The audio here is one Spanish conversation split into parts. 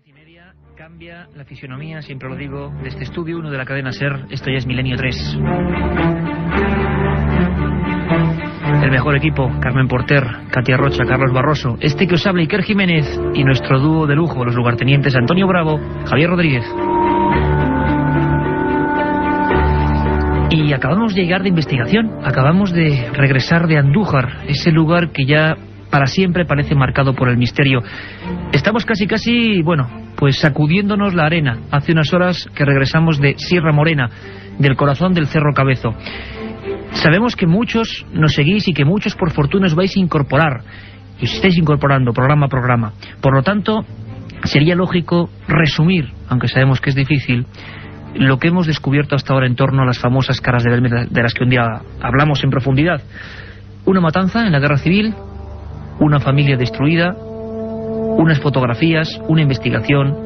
10:30 cambia la fisionomía, siempre lo digo, de este estudio 1 de la cadena SER. Esto ya es Milenio 3. El mejor equipo: Carmen Porter, Katia Rocha, Carlos Barroso, este que os habla Iker Jiménez, y nuestro dúo de lujo, los lugartenientes Antonio Bravo, Javier Rodríguez. Y acabamos de llegar de investigación, acabamos de regresar de Andújar, ese lugar que ya para siempre parece marcado por el misterio. Estamos casi, pues sacudiéndonos la arena. Hace unas horas que regresamos de Sierra Morena, del corazón del Cerro Cabezo. Sabemos que muchos nos seguís y que muchos por fortuna os vais a incorporar, y os estáis incorporando programa a programa. Por lo tanto, sería lógico resumir, aunque sabemos que es difícil, lo que hemos descubierto hasta ahora en torno a las famosas caras de Belmez, de las que un día hablamos en profundidad. Una matanza en la guerra civil, una familia destruida, unas fotografías, una investigación,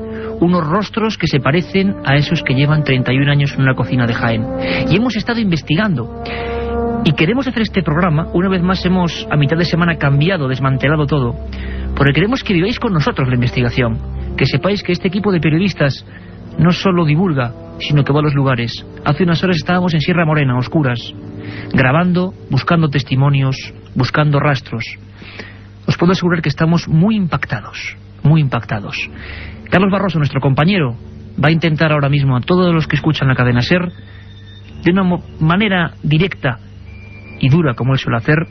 unos rostros que se parecen a esos que llevan 31 años en una cocina de Jaén. Y hemos estado investigando. Y queremos hacer este programa, una vez más hemos a mitad de semana cambiado, desmantelado todo, porque queremos que viváis con nosotros la investigación, que sepáis que este equipo de periodistas no solo divulga, sino que va a los lugares. Hace unas horas estábamos en Sierra Morena, a oscuras, grabando, buscando testimonios, buscando rastros. Os puedo asegurar que estamos muy impactados, muy impactados. Carlos Barroso, nuestro compañero, va a intentar ahora mismo a todos los que escuchan la cadena SER, de una manera directa y dura, como él suele hacer,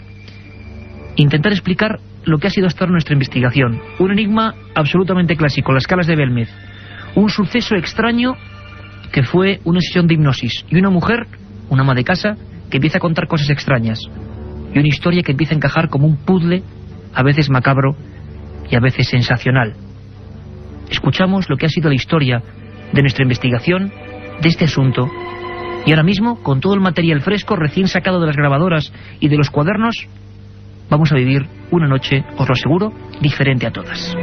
intentar explicar lo que ha sido hasta ahora nuestra investigación. Un enigma absolutamente clásico, las caras de Belmez. Un suceso extraño que fue una sesión de hipnosis. Y una mujer, una ama de casa, que empieza a contar cosas extrañas. Y una historia que empieza a encajar como un puzzle, a veces macabro y a veces sensacional. Escuchamos lo que ha sido la historia de nuestra investigación, de este asunto, y ahora mismo, con todo el material fresco, recién sacado de las grabadoras y de los cuadernos, vamos a vivir una noche, os lo aseguro, diferente a todas.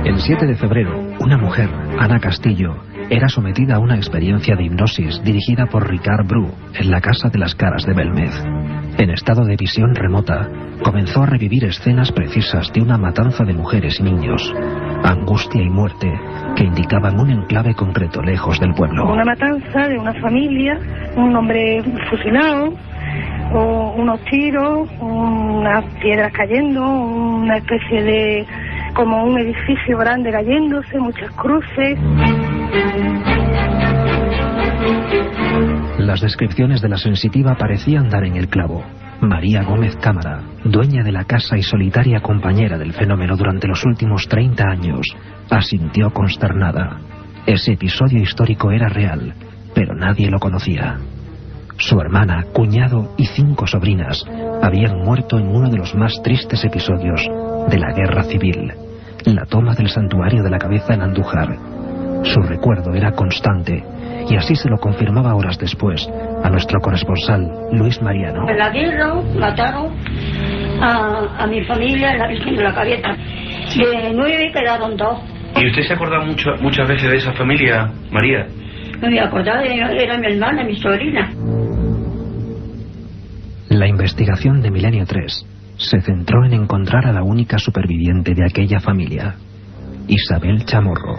El 7 de febrero, una mujer, Ana Castillo, era sometida a una experiencia de hipnosis dirigida por Ricard Bru en la Casa de las Caras de Belmez. En estado de visión remota, comenzó a revivir escenas precisas de una matanza de mujeres y niños, angustia y muerte que indicaban un enclave concreto lejos del pueblo. Una matanza de una familia, un hombre fusilado, o unos tiros, unas piedras cayendo, una especie de como un edificio grande cayéndose, muchas cruces. Las descripciones de la sensitiva parecían dar en el clavo. María Gómez Cámara, dueña de la casa y solitaria compañera del fenómeno durante los últimos 30 años, asintió consternada. Ese episodio histórico era real, pero nadie lo conocía. Su hermana, cuñado y 5 sobrinas habían muerto en uno de los más tristes episodios de la guerra civil, la toma del santuario de la Cabeza en Andújar. Su recuerdo era constante, y así se lo confirmaba horas después a nuestro corresponsal Luis Mariano. En la guerra mataron a mi familia en la Virgen de la Cabeza. De 9 quedaron 2. ¿Y usted se acuerda muchas veces de esa familia, María? No me acordaba, era mi hermana, mi sobrina. La investigación de Milenio 3 se centró en encontrar a la única superviviente de aquella familia. Isabel Chamorro,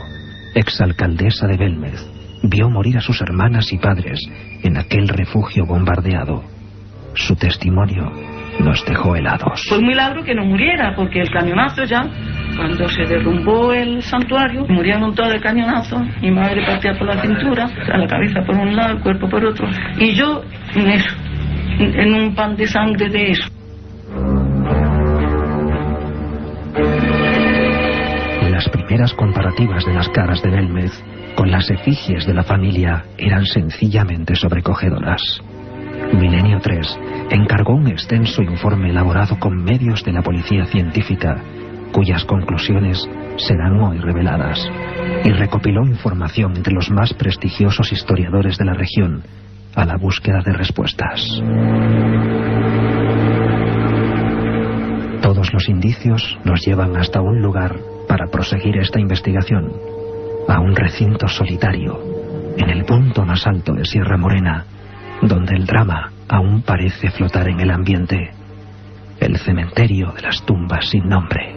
exalcaldesa de Belmez, vio morir a sus hermanas y padres en aquel refugio bombardeado. Su testimonio nos dejó helados. Fue un milagro que no muriera, porque el cañonazo ya, cuando se derrumbó el santuario, murieron todos de cañonazo. Mi madre partía por la cintura, a la cabeza por un lado, el cuerpo por otro. Y yo en eso, en un pan de sangre de eso. Las primeras comparativas de las caras de Belmez con las efigies de la familia eran sencillamente sobrecogedoras. Milenio 3 encargó un extenso informe elaborado con medios de la policía científica, cuyas conclusiones serán hoy reveladas, y recopiló información de los más prestigiosos historiadores de la región a la búsqueda de respuestas. Todos los indicios nos llevan hasta un lugar para proseguir esta investigación, a un recinto solitario, en el punto más alto de Sierra Morena, donde el drama aún parece flotar en el ambiente. El cementerio de las tumbas sin nombre.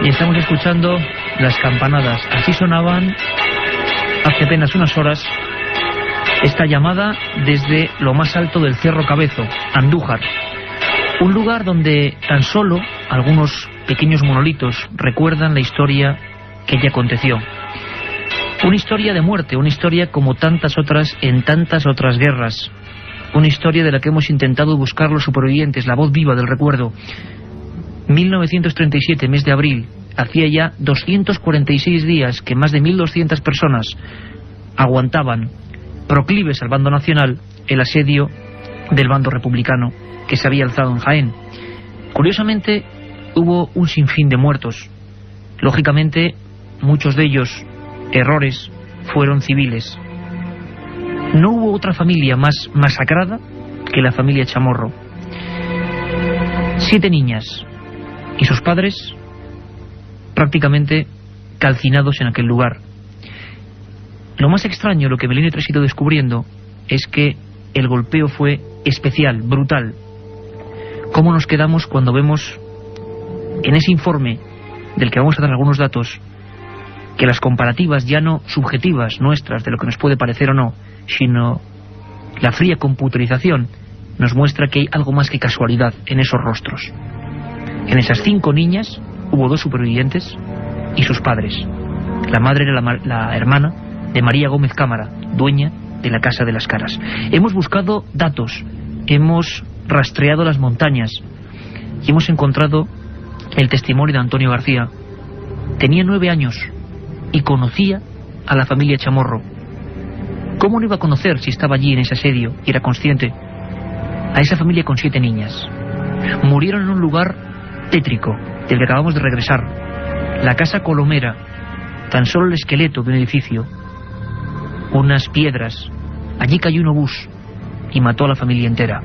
Y estamos escuchando las campanadas. Así sonaban hace apenas unas horas esta llamada desde lo más alto del Cerro Cabezo, Andújar. Un lugar donde tan solo algunos pequeños monolitos recuerdan la historia que allí aconteció. Una historia de muerte, una historia como tantas otras en tantas otras guerras. Una historia de la que hemos intentado buscar los supervivientes, la voz viva del recuerdo. 1937, mes de abril, hacía ya 246 días que más de 1.200 personas aguantaban, proclives al bando nacional, el asedio del bando republicano que se había alzado en Jaén. Curiosamente, hubo un sinfín de muertos. Lógicamente, muchos de ellos, errores, fueron civiles. No hubo otra familia más masacrada que la familia Chamorro. 7 niñas y sus padres prácticamente calcinados en aquel lugar. Lo más extraño, lo que Belén ha ido descubriendo, es que el golpeo fue especial, brutal. ¿Cómo nos quedamos cuando vemos en ese informe, del que vamos a dar algunos datos, que las comparativas ya no subjetivas nuestras de lo que nos puede parecer o no, sino la fría computerización nos muestra que hay algo más que casualidad en esos rostros? En esas 5 niñas hubo 2 supervivientes y sus padres. La madre era la hermana de María Gómez Cámara, dueña de la Casa de las Caras. Hemos buscado datos, hemos rastreado las montañas y hemos encontrado el testimonio de Antonio García. Tenía 9 años y conocía a la familia Chamorro. ¿Cómo no iba a conocer si estaba allí en ese asedio y era consciente? A esa familia con 7 niñas. Murieron en un lugar tétrico, del que acabamos de regresar. La Casa Colomera, tan solo el esqueleto de un edificio, unas piedras. Allí cayó un obús y mató a la familia entera.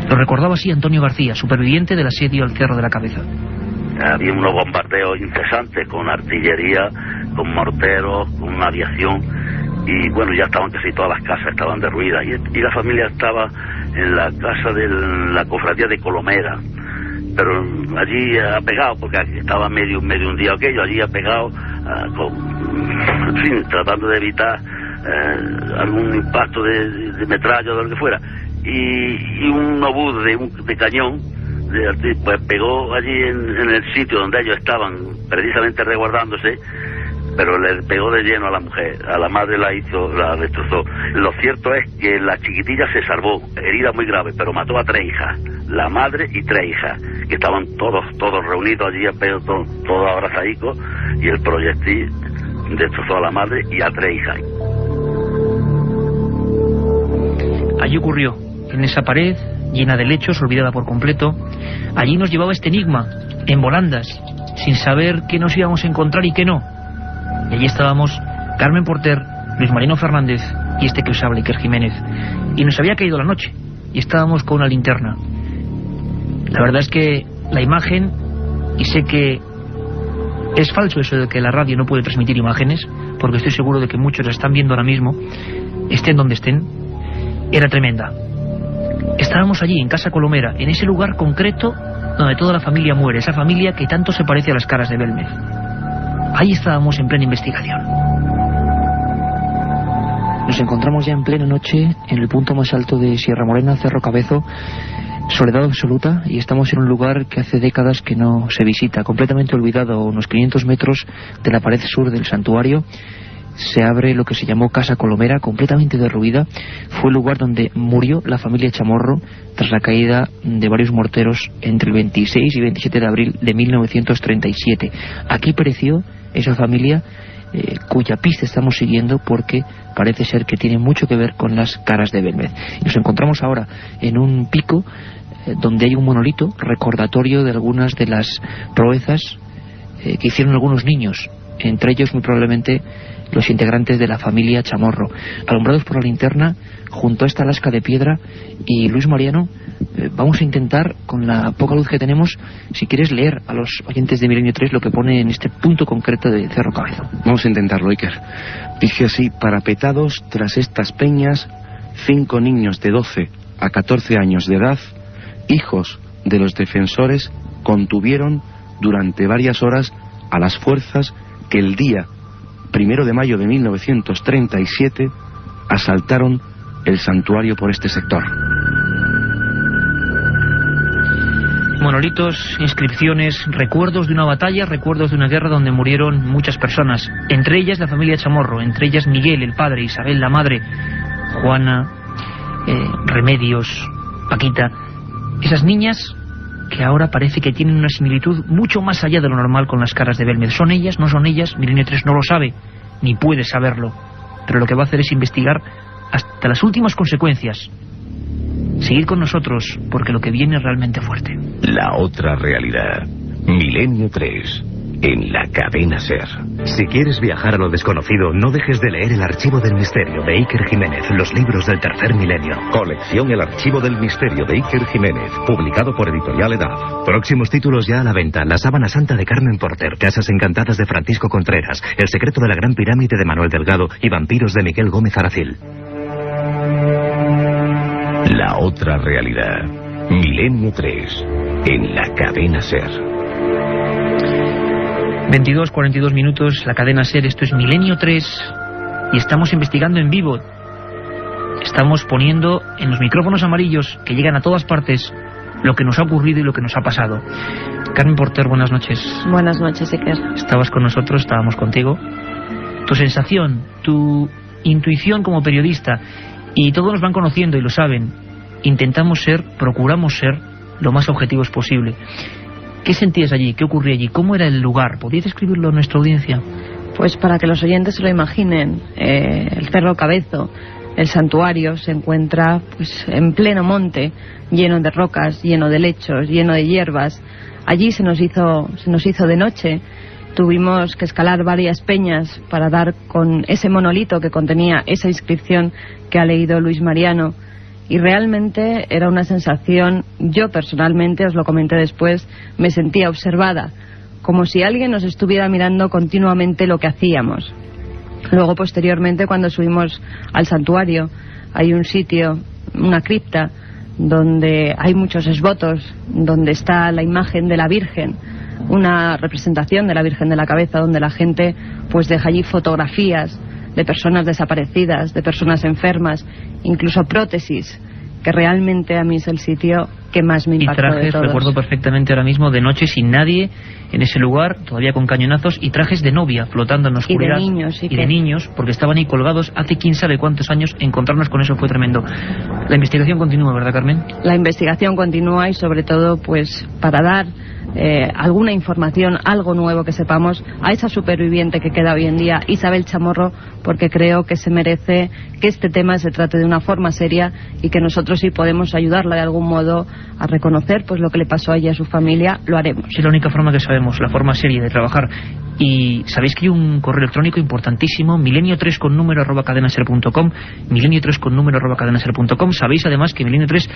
Lo recordaba así Antonio García, superviviente del asedio al Cerro de la Cabeza. Había unos bombardeos incesantes con artillería, con morteros, con aviación, y bueno, ya estaban casi todas las casas estaban derruidas, y la familia estaba en la casa de la cofradía de Colomera, pero allí apegado, porque aquí estaba medio hundido aquello, allí apegado, en fin, tratando de evitar algún impacto de metralla o de lo que fuera, y un obús de cañón pues pegó allí en el sitio donde ellos estaban precisamente resguardándose, pero le pegó de lleno a la mujer, a la madre la destrozó. Lo cierto es que la chiquitilla se salvó, herida muy grave, pero mató a 3 hijas, la madre y 3 hijas, que estaban todos reunidos allí, todos abrazadicos, y el proyectil destrozó a la madre y a 3 hijas. Allí ocurrió, en esa pared llena de lechos, olvidada por completo. Allí nos llevaba este enigma, en volandas, sin saber qué nos íbamos a encontrar y qué no. Y allí estábamos Carmen Porter, Luis Marino Fernández y este que os habla, Iker Jiménez. Y nos había caído la noche y estábamos con una linterna. La verdad es que la imagen, y sé que es falso eso de que la radio no puede transmitir imágenes, porque estoy seguro de que muchos la están viendo ahora mismo, estén donde estén, era tremenda. Estábamos allí, en Casa Colomera, en ese lugar concreto donde toda la familia muere, esa familia que tanto se parece a las Caras de Belmez. Ahí estábamos en plena investigación. Nos encontramos ya en plena noche en el punto más alto de Sierra Morena, Cerro Cabezo, soledad absoluta, y estamos en un lugar que hace décadas que no se visita, completamente olvidado. A unos 500 metros de la pared sur del santuario se abre lo que se llamó Casa Colomera, completamente derruida. Fue el lugar donde murió la familia Chamorro tras la caída de varios morteros entre el 26 y 27 de abril de 1937. Aquí pereció esa familia, cuya pista estamos siguiendo, porque parece ser que tiene mucho que ver con las Caras de Belmez. Y nos encontramos ahora en un pico donde hay un monolito recordatorio de algunas de las proezas que hicieron algunos niños, entre ellos muy probablemente los integrantes de la familia Chamorro, alumbrados por la linterna junto a esta lasca de piedra. Y Luis Mariano, vamos a intentar, con la poca luz que tenemos, si quieres leer a los oyentes de Milenio 3 lo que pone en este punto concreto de Cerro Cabezo. Vamos a intentarlo, Iker. Dice así: parapetados tras estas peñas, 5 niños de 12 a 14 años de edad, hijos de los defensores, contuvieron durante varias horas a las fuerzas que el día 1 de mayo de 1937 asaltaron el santuario por este sector. Monolitos, inscripciones, recuerdos de una batalla, recuerdos de una guerra donde murieron muchas personas, entre ellas la familia Chamorro, entre ellas Miguel, el padre, Isabel, la madre, Juana, Remedios, Paquita, esas niñas que ahora parece que tienen una similitud mucho más allá de lo normal con las caras de Belmez. ¿Son ellas? ¿No son ellas? Milenio 3 no lo sabe, ni puede saberlo, pero lo que va a hacer es investigar hasta las últimas consecuencias. Seguid con nosotros, porque lo que viene es realmente fuerte. La otra realidad. Milenio 3. En la cadena SER. Si quieres viajar a lo desconocido, no dejes de leer El Archivo del Misterio de Iker Jiménez, los libros del tercer milenio. Colección El Archivo del Misterio de Iker Jiménez, publicado por Editorial Edad. Próximos títulos ya a la venta: La Sábana Santa de Carmen Porter, Casas Encantadas de Francisco Contreras, El Secreto de la Gran Pirámide de Manuel Delgado y Vampiros de Miguel Gómez Aracil. La otra realidad. Milenio 3. En la cadena SER. 22:42 minutos, la cadena SER, esto es Milenio 3 y estamos investigando en vivo. Estamos poniendo en los micrófonos amarillos que llegan a todas partes lo que nos ha ocurrido y lo que nos ha pasado. Carmen Porter, buenas noches. Buenas noches, Iker. Estabas con nosotros, estábamos contigo. Tu sensación, tu intuición como periodista, y todos nos van conociendo y lo saben, intentamos ser, procuramos ser lo más objetivos posible. ¿Qué sentías allí? ¿Qué ocurría allí? ¿Cómo era el lugar? ¿Podrías describirlo a nuestra audiencia? Pues para que los oyentes se lo imaginen, el Cerro Cabezo, el santuario, se encuentra pues en pleno monte, lleno de rocas, lleno de lechos, lleno de hierbas. Allí se nos hizo de noche. Tuvimos que escalar varias peñas para dar con ese monolito que contenía esa inscripción que ha leído Luis Mariano. Y realmente era una sensación, yo personalmente, os lo comenté después, me sentía observada, como si alguien nos estuviera mirando continuamente lo que hacíamos. Luego, posteriormente, cuando subimos al santuario, hay un sitio, una cripta, donde hay muchos esvotos, donde está la imagen de la Virgen, una representación de la Virgen de la Cabeza, donde la gente pues deja allí fotografías de personas desaparecidas, de personas enfermas, incluso prótesis, que realmente a mí es el sitio que más me impactó. Y trajes, de todos. recuerdo perfectamente ahora mismo, de noche sin nadie en ese lugar, todavía con cañonazos, y trajes de novia flotando en la oscuridad. Y de niños. Y de niños, porque estaban ahí colgados hace quién sabe cuántos años. Encontrarnos con eso fue tremendo. La investigación continúa, ¿verdad, Carmen? La investigación continúa y sobre todo pues para dar alguna información, algo nuevo que sepamos a esa superviviente que queda hoy en día, Isabel Chamorro, porque creo que se merece que este tema se trate de una forma seria y que nosotros, si podemos ayudarla de algún modo a reconocer pues lo que le pasó a ella y a su familia, lo haremos. Es la única forma que sabemos, la forma seria de trabajar. Y sabéis que hay un correo electrónico importantísimo, milenio3 con número @cadenaser.com, milenio3 con número @cadenaser.com. Sabéis además que Milenio 3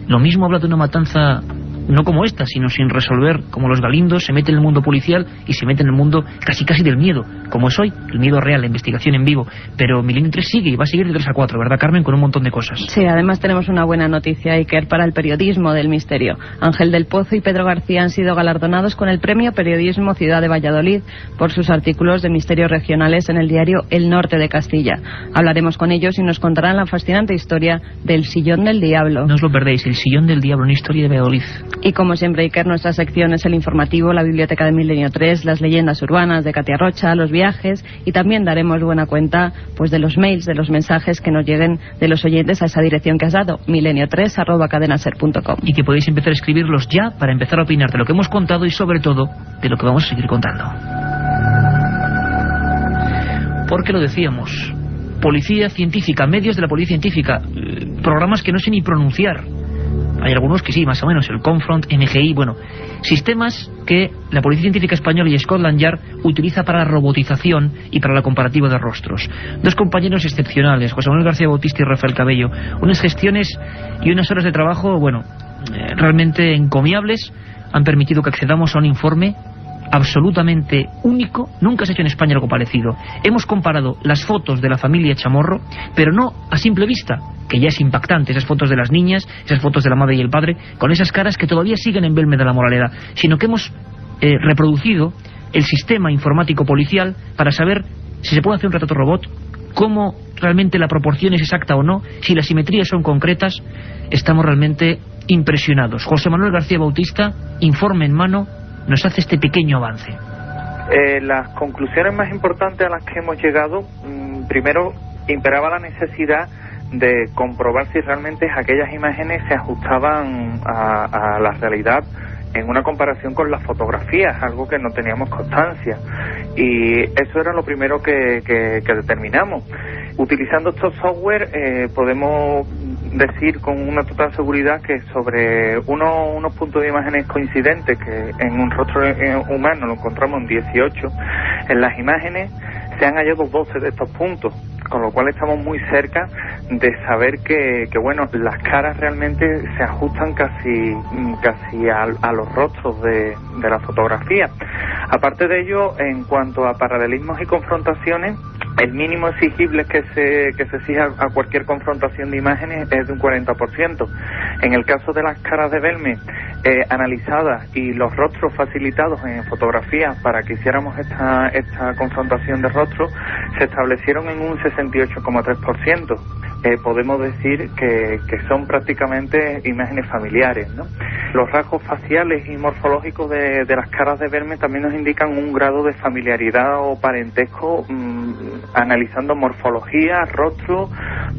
lo mismo habla de una matanza no como esta, sino sin resolver, como los Galindos, se mete en el mundo policial y se mete en el mundo casi del miedo, como es hoy, el miedo real, la investigación en vivo. Pero Milenio 3 sigue y va a seguir de 3 a 4, ¿verdad, Carmen? Con un montón de cosas. Sí, además tenemos una buena noticia, Iker, para el periodismo del misterio. Ángel del Pozo y Pedro García han sido galardonados con el Premio Periodismo Ciudad de Valladolid por sus artículos de misterios regionales en el diario El Norte de Castilla. Hablaremos con ellos y nos contarán la fascinante historia del Sillón del Diablo. No os lo perdéis, el Sillón del Diablo, una historia de Valladolid. Y como siempre, Iker, nuestra sección es el informativo, la biblioteca de Milenio 3, las leyendas urbanas de Katia Rocha, los viajes, y también daremos buena cuenta pues de los mails, de los mensajes que nos lleguen de los oyentes a esa dirección que has dado, milenio3@cadenaser.com. Y que podéis empezar a escribirlos ya para empezar a opinar de lo que hemos contado y sobre todo de lo que vamos a seguir contando. Porque lo decíamos, policía científica, medios de la policía científica, programas que no sé ni pronunciar. Hay algunos que sí, más o menos, el Confront, MGI, bueno, sistemas que la Policía Científica Española y Scotland Yard utiliza para la robotización y para la comparativa de rostros. Dos compañeros excepcionales, José Manuel García Bautista y Rafael Cabello, unas gestiones y unas horas de trabajo, bueno, realmente encomiables, han permitido que accedamos a un informe absolutamente único. Nunca se ha hecho en España algo parecido. Hemos comparado las fotos de la familia Chamorro, pero no a simple vista, que ya es impactante, esas fotos de las niñas, esas fotos de la madre y el padre, con esas caras que todavía siguen en Belme de la Moraleda, sino que hemos reproducido el sistema informático policial para saber si se puede hacer un retrato robot, cómo realmente la proporción es exacta o no, si las simetrías son concretas. Estamos realmente impresionados. José Manuel García Bautista, informe en mano, nos hace este pequeño avance. Las conclusiones más importantes a las que hemos llegado, primero, imperaba la necesidad de comprobar si realmente aquellas imágenes se ajustaban a la realidad en una comparación con las fotografías, algo que no teníamos constancia, y eso era lo primero que determinamos. Utilizando estos software podemos decir con una total seguridad que sobre unos puntos de imágenes coincidentes, que en un rostro humano lo encontramos en 18, en las imágenes se han hallado 12 de estos puntos, con lo cual estamos muy cerca de saber que bueno, las caras realmente se ajustan casi a los rostros de la fotografía. Aparte de ello, en cuanto a paralelismos y confrontaciones, el mínimo exigible que se exija a cualquier confrontación de imágenes es de un 40%. En el caso de las caras de Belme analizadas y los rostros facilitados en fotografías para que hiciéramos esta confrontación de rostros, se establecieron en un 68,3%. Podemos decir que son prácticamente imágenes familiares, ¿no? Los rasgos faciales y morfológicos de las caras de Belme también nos indican un grado de familiaridad o parentesco, analizando morfología, rostro,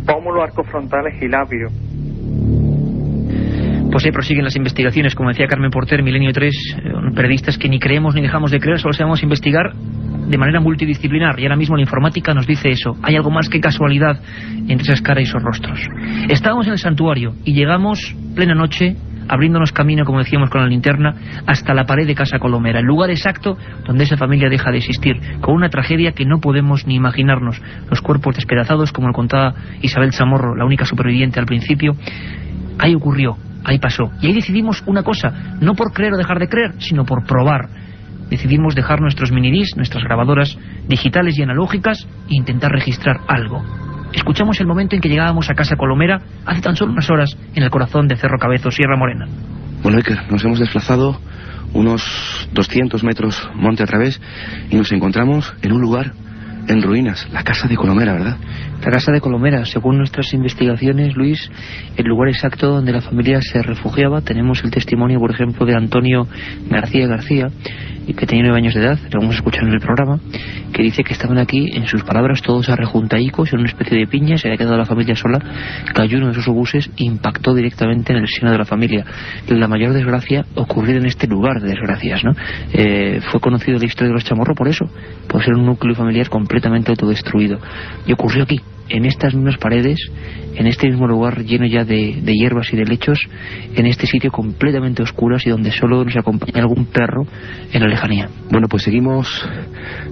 pómulo, arcos frontales y labios. Pues ahí prosiguen las investigaciones, como decía Carmen Porter, Milenio 3, periodistas que ni creemos ni dejamos de creer, solo sabemos investigar de manera multidisciplinar, y ahora mismo la informática nos dice eso. Hay algo más que casualidad entre esas caras y esos rostros. Estábamos en el santuario y llegamos plena noche, abriéndonos camino, como decíamos, con la linterna, hasta la pared de Casa Colomera, el lugar exacto donde esa familia deja de existir, con una tragedia que no podemos ni imaginarnos. Los cuerpos despedazados, como lo contaba Isabel Chamorro, la única superviviente al principio. Ahí ocurrió, ahí pasó. Y ahí decidimos una cosa, no por creer o dejar de creer, sino por probar. Decidimos dejar nuestros minidiscs, nuestras grabadoras digitales y analógicas, e intentar registrar algo. Escuchamos el momento en que llegábamos a Casa Colomera hace tan solo unas horas, en el corazón de Cerro Cabezo, Sierra Morena. Bueno, Iker, nos hemos desplazado unos 200 metros monte a través y nos encontramos en un lugar en ruinas, la Casa de Colomera, ¿verdad? La Casa de Colomera, según nuestras investigaciones, Luis, el lugar exacto donde la familia se refugiaba. Tenemos el testimonio, por ejemplo, de Antonio García, que tenía 9 años de edad, lo vamos a escuchar en el programa, que dice que estaban aquí, en sus palabras, todos arrejuntaicos en una especie de piña, se había quedado la familia sola, cayó uno de esos obuses e impactó directamente en el seno de la familia. La mayor desgracia ocurrió en este lugar de desgracias, ¿no? Fue conocido la historia de los Chamorro por eso, por ser un núcleo familiar completamente autodestruido. Y ocurrió aquí, en estas mismas paredes, en este mismo lugar lleno ya de hierbas y de lechos, en este sitio completamente oscuro y donde solo nos acompaña algún perro en la lejanía. Bueno, pues seguimos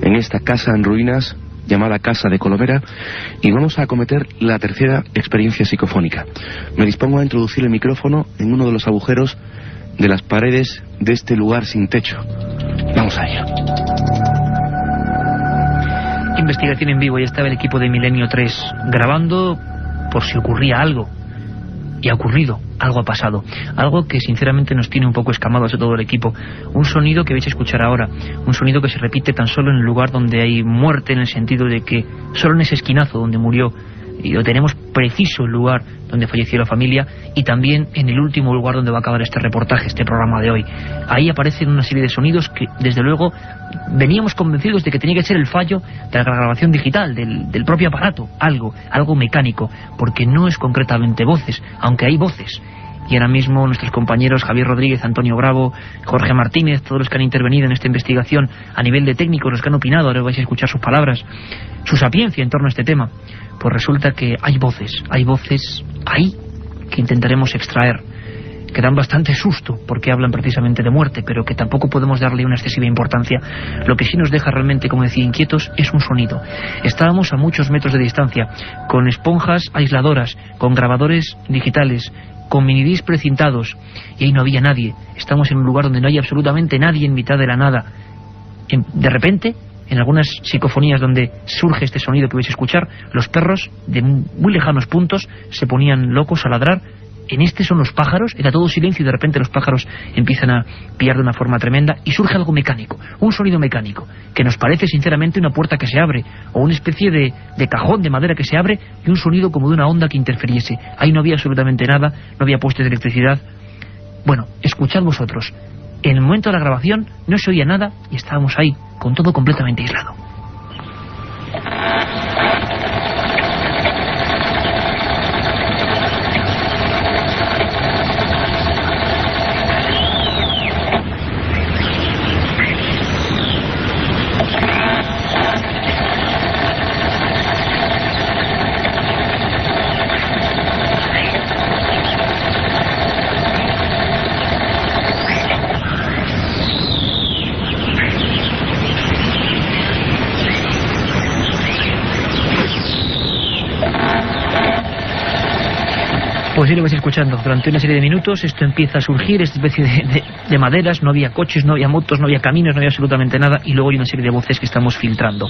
en esta casa en ruinas llamada Casa de Colomera y vamos a acometer la tercera experiencia psicofónica. Me dispongo a introducir el micrófono en uno de los agujeros de las paredes de este lugar sin techo. Vamos a ello. Investigación en vivo, ya estaba el equipo de Milenio 3 grabando por si ocurría algo. Y ha ocurrido, algo ha pasado. Algo que sinceramente nos tiene un poco escamados a todo el equipo. Un sonido que vais a escuchar ahora. Un sonido que se repite tan solo en el lugar donde hay muerte, en el sentido de que solo en ese esquinazo donde murió, y lo tenemos preciso el lugar donde falleció la familia, y también en el último lugar donde va a acabar este reportaje, este programa de hoy. Ahí aparecen una serie de sonidos que, desde luego, veníamos convencidos de que tenía que ser el fallo de la grabación digital, del propio aparato, algo mecánico, porque no es concretamente voces, aunque hay voces. Y ahora mismo nuestros compañeros Javier Rodríguez, Antonio Bravo, Jorge Martínez, todos los que han intervenido en esta investigación a nivel de técnicos, los que han opinado, ahora vais a escuchar sus palabras, su sapiencia en torno a este tema. Pues resulta que hay voces ahí que intentaremos extraer. que dan bastante susto porque hablan precisamente de muerte, pero que tampoco podemos darle una excesiva importancia. Lo que sí nos deja realmente, como decía, inquietos es un sonido. Estábamos a muchos metros de distancia, con esponjas aisladoras, con grabadores digitales, con minidiscs precintados, y ahí no había nadie. Estamos en un lugar donde no hay absolutamente nadie, en mitad de la nada. De repente, en algunas psicofonías donde surge este sonido que vais a escuchar, los perros de muy lejanos puntos se ponían locos a ladrar. En este son los pájaros, era todo silencio y de repente los pájaros empiezan a piar de una forma tremenda y surge algo mecánico, un sonido mecánico, que nos parece sinceramente una puerta que se abre, o una especie de cajón de madera que se abre, y un sonido como de una onda que interfiriese. Ahí no había absolutamente nada, no había postes de electricidad. Bueno, escuchad vosotros. En el momento de la grabación no se oía nada y estábamos ahí, con todo completamente aislado. Pues sí, lo vais escuchando. Durante una serie de minutos esto empieza a surgir, esta especie de maderas. No había coches, no había motos, no había caminos, no había absolutamente nada. Y luego hay una serie de voces que estamos filtrando.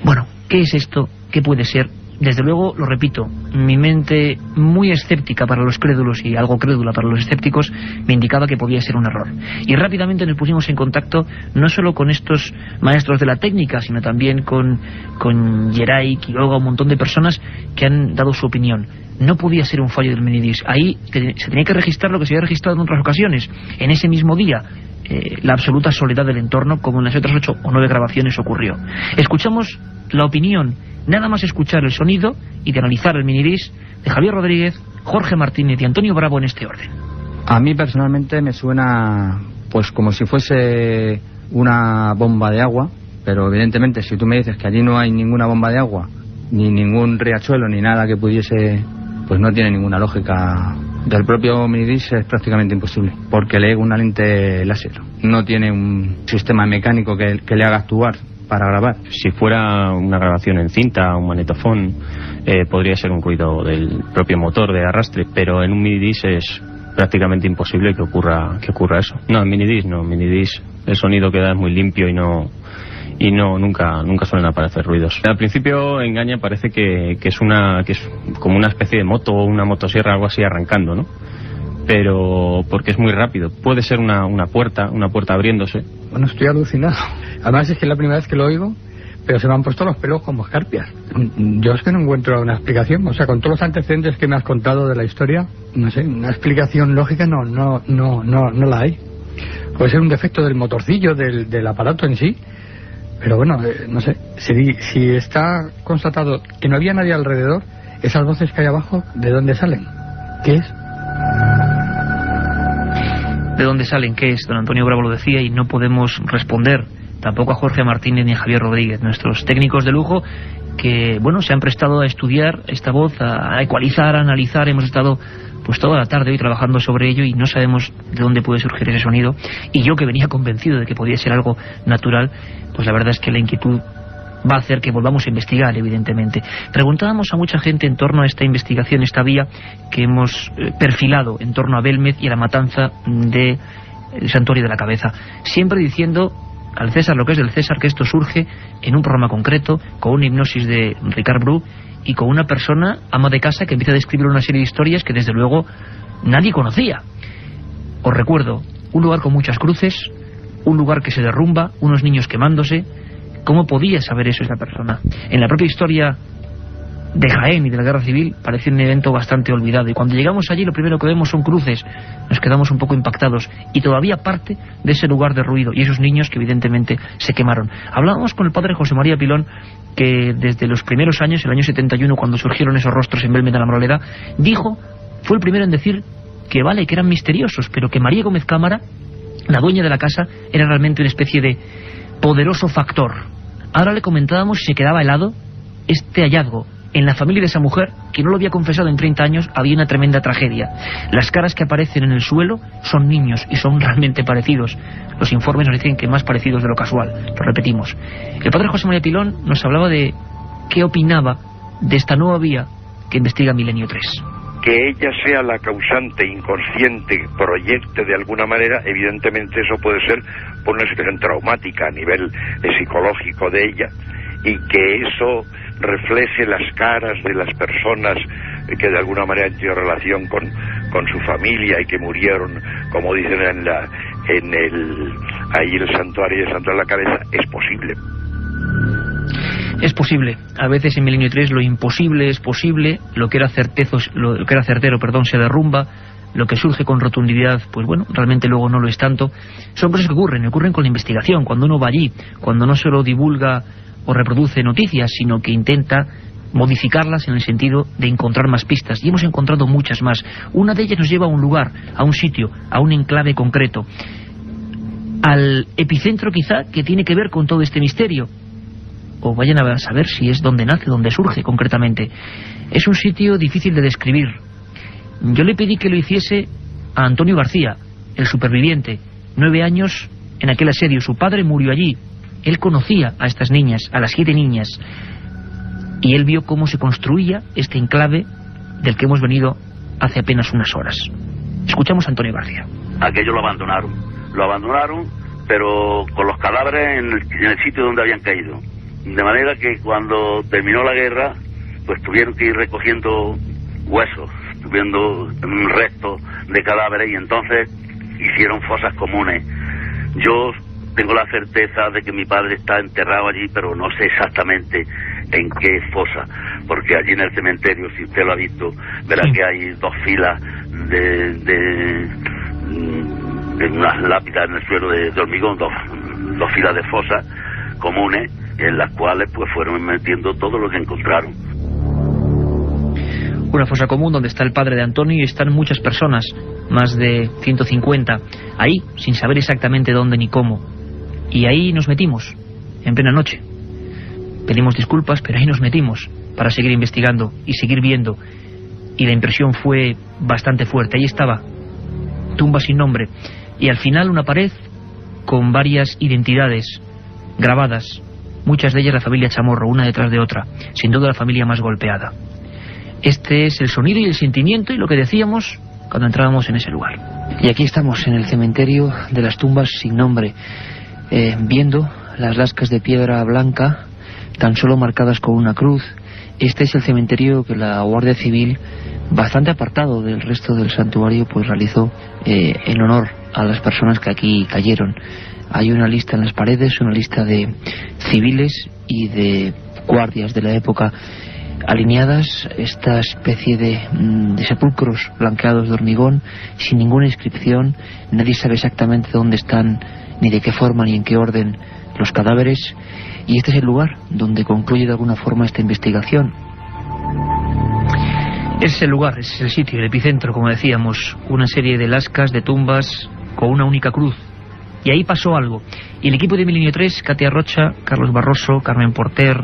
Bueno, ¿qué es esto? ¿Qué puede ser? Desde luego, lo repito, mi mente muy escéptica para los crédulos y algo crédula para los escépticos me indicaba que podía ser un error. Y rápidamente nos pusimos en contacto no solo con estos maestros de la técnica, sino también con Geray, Quiroga, un montón de personas que han dado su opinión. No podía ser un fallo del minidisc. Ahí se tenía que registrar lo que se había registrado en otras ocasiones. En ese mismo día, la absoluta soledad del entorno, como en las otras 8 o 9 grabaciones ocurrió. Escuchamos la opinión, nada más escuchar el sonido y de analizar el minidisc, de Javier Rodríguez, Jorge Martínez y Antonio Bravo en este orden. A mí personalmente me suena pues como si fuese una bomba de agua, pero evidentemente si tú me dices que allí no hay ninguna bomba de agua, ni ningún riachuelo, ni nada que pudiese, pues no tiene ninguna lógica. Del propio minidisc es prácticamente imposible, porque lee una lente láser. No tiene un sistema mecánico que le haga actuar para grabar. Si fuera una grabación en cinta, un magnetofón, podría ser un ruido del propio motor de arrastre, pero en un minidisc es prácticamente imposible que ocurra eso. No, en minidisc el sonido que da es muy limpio y nunca suelen aparecer ruidos. Al principio engaña, parece que es como una especie de moto o una motosierra, algo así arrancando, ¿no? Pero porque es muy rápido. Puede ser una puerta abriéndose. Bueno, estoy alucinado. Además es que es la primera vez que lo oigo, pero se me han puesto los pelos como escarpias. Yo es que no encuentro una explicación. O sea, con todos los antecedentes que me has contado de la historia, no sé, una explicación lógica no la hay. Puede ser un defecto del motorcillo, del aparato en sí. Pero bueno, no sé, si está constatado que no había nadie alrededor, esas voces que hay abajo, ¿de dónde salen? ¿Qué es? ¿De dónde salen? ¿Qué es? Don Antonio Bravo lo decía y no podemos responder tampoco a Jorge Martínez ni a Javier Rodríguez, nuestros técnicos de lujo que, bueno, se han prestado a estudiar esta voz, a ecualizar, a analizar. Hemos estado pues toda la tarde hoy trabajando sobre ello y no sabemos de dónde puede surgir ese sonido. Y yo, que venía convencido de que podía ser algo natural, pues la verdad es que la inquietud va a hacer que volvamos a investigar, evidentemente. Preguntábamos a mucha gente en torno a esta investigación, esta vía que hemos perfilado en torno a Belmez y a la matanza del Santuario de la Cabeza, siempre diciendo al César lo que es del César, que esto surge en un programa concreto, con una hipnosis de Ricard Bru y con una persona, ama de casa, que empieza a describir una serie de historias que desde luego nadie conocía. Os recuerdo, un lugar con muchas cruces, un lugar que se derrumba, unos niños quemándose. ¿Cómo podía saber eso esa persona? En la propia historia de Jaén y de la Guerra Civil parece un evento bastante olvidado, y cuando llegamos allí lo primero que vemos son cruces. Nos quedamos un poco impactados, y todavía parte de ese lugar de ruido y esos niños que evidentemente se quemaron. Hablábamos con el padre José María Pilón, que desde los primeros años, el año 71, cuando surgieron esos rostros en Belmez de la Moraleda, fue el primero en decir que vale, que eran misteriosos, pero que María Gómez Cámara, la dueña de la casa, era realmente una especie de poderoso factor. Ahora le comentábamos si se quedaba helado este hallazgo, En la familia de esa mujer, que no lo había confesado en 30 años, había una tremenda tragedia. Las caras que aparecen en el suelo son niños y son realmente parecidos. Los informes nos dicen que más parecidos de lo casual. Lo repetimos. El padre José María Pilón nos hablaba de qué opinaba de esta nueva vía que investiga Milenio 3. Que ella sea la causante inconsciente, proyecte de alguna manera, evidentemente eso puede ser por una situación traumática a nivel psicológico de ella, y que eso refleje las caras de las personas que de alguna manera han tenido relación con su familia y que murieron, como dicen ahí el santuario de Santo de la Cabeza. Es posible. Es posible. A veces en Milenio 3 lo imposible es posible, lo que era certero, se derrumba, lo que surge con rotundidad, pues bueno, realmente luego no lo es tanto. Son cosas que ocurren con la investigación, cuando uno va allí, cuando no solo divulga o reproduce noticias, sino que intenta modificarlas en el sentido de encontrar más pistas, y hemos encontrado muchas más. Una de ellas nos lleva a un lugar, a un sitio, a un enclave concreto, al epicentro quizá que tiene que ver con todo este misterio, o vayan a saber si es donde nace, donde surge concretamente. Es un sitio difícil de describir. Yo le pedí que lo hiciese a Antonio García, el superviviente, 9 años en aquel asedio. Su padre murió allí. Él conocía a estas niñas, a las 7 niñas, y él vio cómo se construía este enclave del que hemos venido hace apenas unas horas. Escuchamos a Antonio García. Aquello lo abandonaron, pero con los cadáveres en el sitio donde habían caído. De manera que cuando terminó la guerra, pues tuvieron que ir recogiendo huesos, viendo restos de cadáveres, y entonces hicieron fosas comunes. Yo tengo la certeza de que mi padre está enterrado allí, pero no sé exactamente en qué fosa, porque allí en el cementerio, si usted lo ha visto, verá que hay 2 filas de unas lápidas en el suelo de hormigón, dos filas de fosas comunes, en las cuales pues fueron metiendo todo lo que encontraron. Una fosa común donde está el padre de Antonio y están muchas personas, más de 150, ahí sin saber exactamente dónde ni cómo. Y ahí nos metimos, en plena noche. Pedimos disculpas, pero ahí nos metimos para seguir investigando y seguir viendo. Y la impresión fue bastante fuerte. Ahí estaba, tumba sin nombre, y al final una pared con varias identidades grabadas, muchas de ellas la familia Chamorro, una detrás de otra, sin duda la familia más golpeada. Este es el sonido y el sentimiento y lo que decíamos cuando entrábamos en ese lugar. Y aquí estamos en el cementerio de las tumbas sin nombre, viendo las lascas de piedra blanca tan solo marcadas con una cruz. Este es el cementerio que la Guardia Civil, bastante apartado del resto del santuario, pues realizó en honor a las personas que aquí cayeron. Hay una lista en las paredes, una lista de civiles y de guardias de la época alineadas, esta especie de sepulcros blanqueados de hormigón, sin ninguna inscripción. Nadie sabe exactamente dónde están, ni de qué forma, ni en qué orden los cadáveres. Y este es el lugar donde concluye de alguna forma esta investigación. Es el lugar, es el sitio, el epicentro, como decíamos, una serie de lascas, de tumbas con una única cruz. Y ahí pasó algo. Y el equipo de Milenio 3, Katia Rocha, Carlos Barroso, Carmen Porter,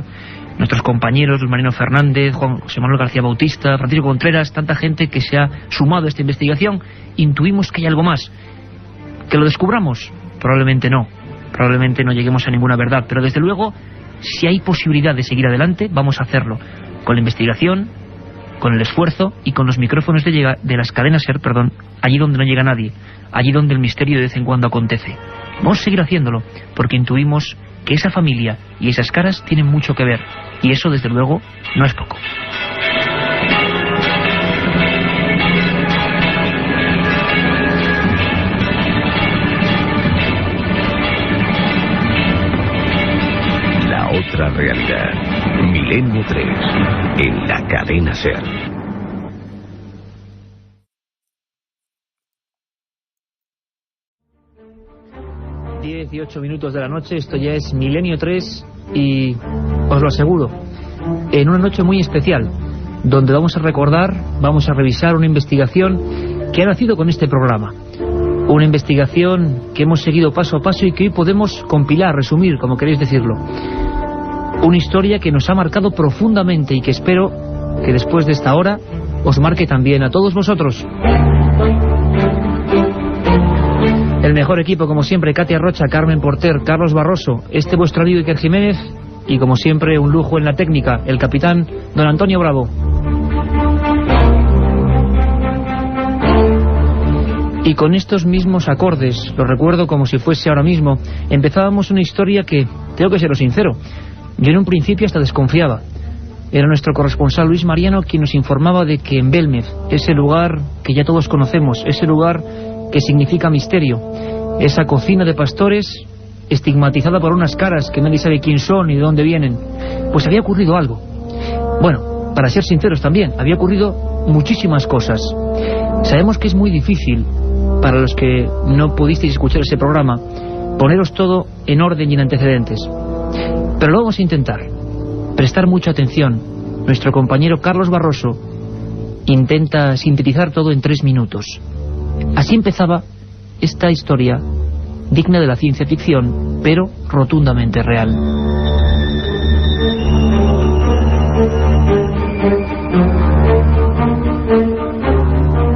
nuestros compañeros, Luis Marino Fernández, Juan José Manuel García Bautista, Francisco Contreras, tanta gente que se ha sumado a esta investigación, intuimos que hay algo más. ¿Que lo descubramos? Probablemente no lleguemos a ninguna verdad, pero desde luego, si hay posibilidad de seguir adelante, vamos a hacerlo, con la investigación, con el esfuerzo y con los micrófonos de las cadenas SER, allí donde no llega nadie, allí donde el misterio de vez en cuando acontece. Vamos a seguir haciéndolo, porque intuimos que esa familia y esas caras tienen mucho que ver, y eso desde luego no es poco. La otra realidad, Milenio 3, en la cadena SER. 18 minutos de la noche, esto ya es Milenio 3 y os lo aseguro, en una noche muy especial, donde vamos a recordar, vamos a revisar una investigación que ha nacido con este programa. Una investigación que hemos seguido paso a paso y que hoy podemos compilar, resumir, como queréis decirlo. Una historia que nos ha marcado profundamente y que espero que después de esta hora os marque también a todos vosotros. El mejor equipo, como siempre, Katia Rocha, Carmen Porter, Carlos Barroso, vuestro amigo Iker Jiménez y, como siempre, un lujo en la técnica, el capitán don Antonio Bravo. Y con estos mismos acordes, lo recuerdo como si fuese ahora mismo, empezábamos una historia que, tengo que seros sincero, yo en un principio hasta desconfiaba. Era nuestro corresponsal Luis Mariano quien nos informaba de que en Belmez, ese lugar que ya todos conocemos, ese lugar que significa misterio, esa cocina de pastores estigmatizada por unas caras que nadie sabe quién son ni de dónde vienen, pues había ocurrido algo. Bueno, para ser sinceros también, había ocurrido muchísimas cosas. Sabemos que es muy difícil, para los que no pudisteis escuchar ese programa, poneros todo en orden y en antecedentes. Pero lo vamos a intentar. Prestar mucha atención. Nuestro compañero Carlos Barroso intenta sintetizar todo en 3 minutos. Así empezaba esta historia, digna de la ciencia ficción, pero rotundamente real.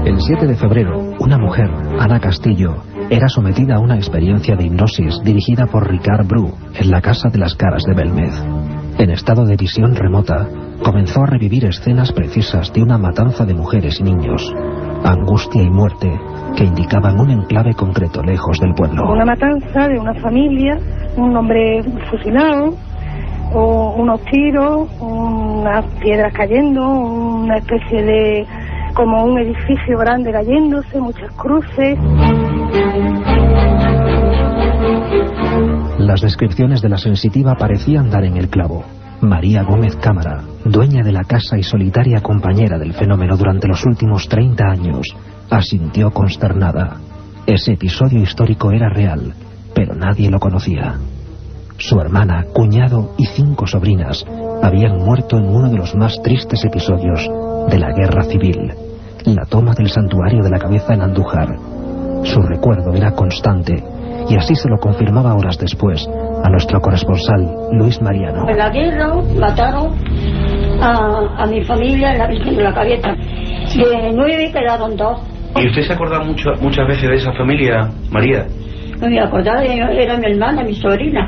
El 7 de febrero, una mujer, Ana Castillo, era sometida a una experiencia de hipnosis dirigida por Ricard Bru en la Casa de las Caras de Belmez. En estado de visión remota, comenzó a revivir escenas precisas de una matanza de mujeres y niños, angustia y muerte que indicaban un enclave concreto lejos del pueblo. Una matanza de una familia, un hombre fusilado, o unos tiros, unas piedras cayendo, una especie de... como un edificio grande cayéndose, muchas cruces. Las descripciones de la sensitiva parecían dar en el clavo. María Gómez Cámara, dueña de la casa y solitaria compañera del fenómeno durante los últimos 30 años, asintió consternada. Ese episodio histórico era real, pero nadie lo conocía. Su hermana, cuñado y 5 sobrinas habían muerto en uno de los más tristes episodios de la guerra civil, la toma del santuario de la Cabeza en Andújar. Su recuerdo era constante, y así se lo confirmaba horas después a nuestro corresponsal Luis Mariano. En la guerra mataron a mi familia en la Virgen de la Cabeza. De 9 quedaron 2. ¿Y usted se acuerda muchas veces de esa familia, María? No me acordaba, era mi hermana, mi sobrina.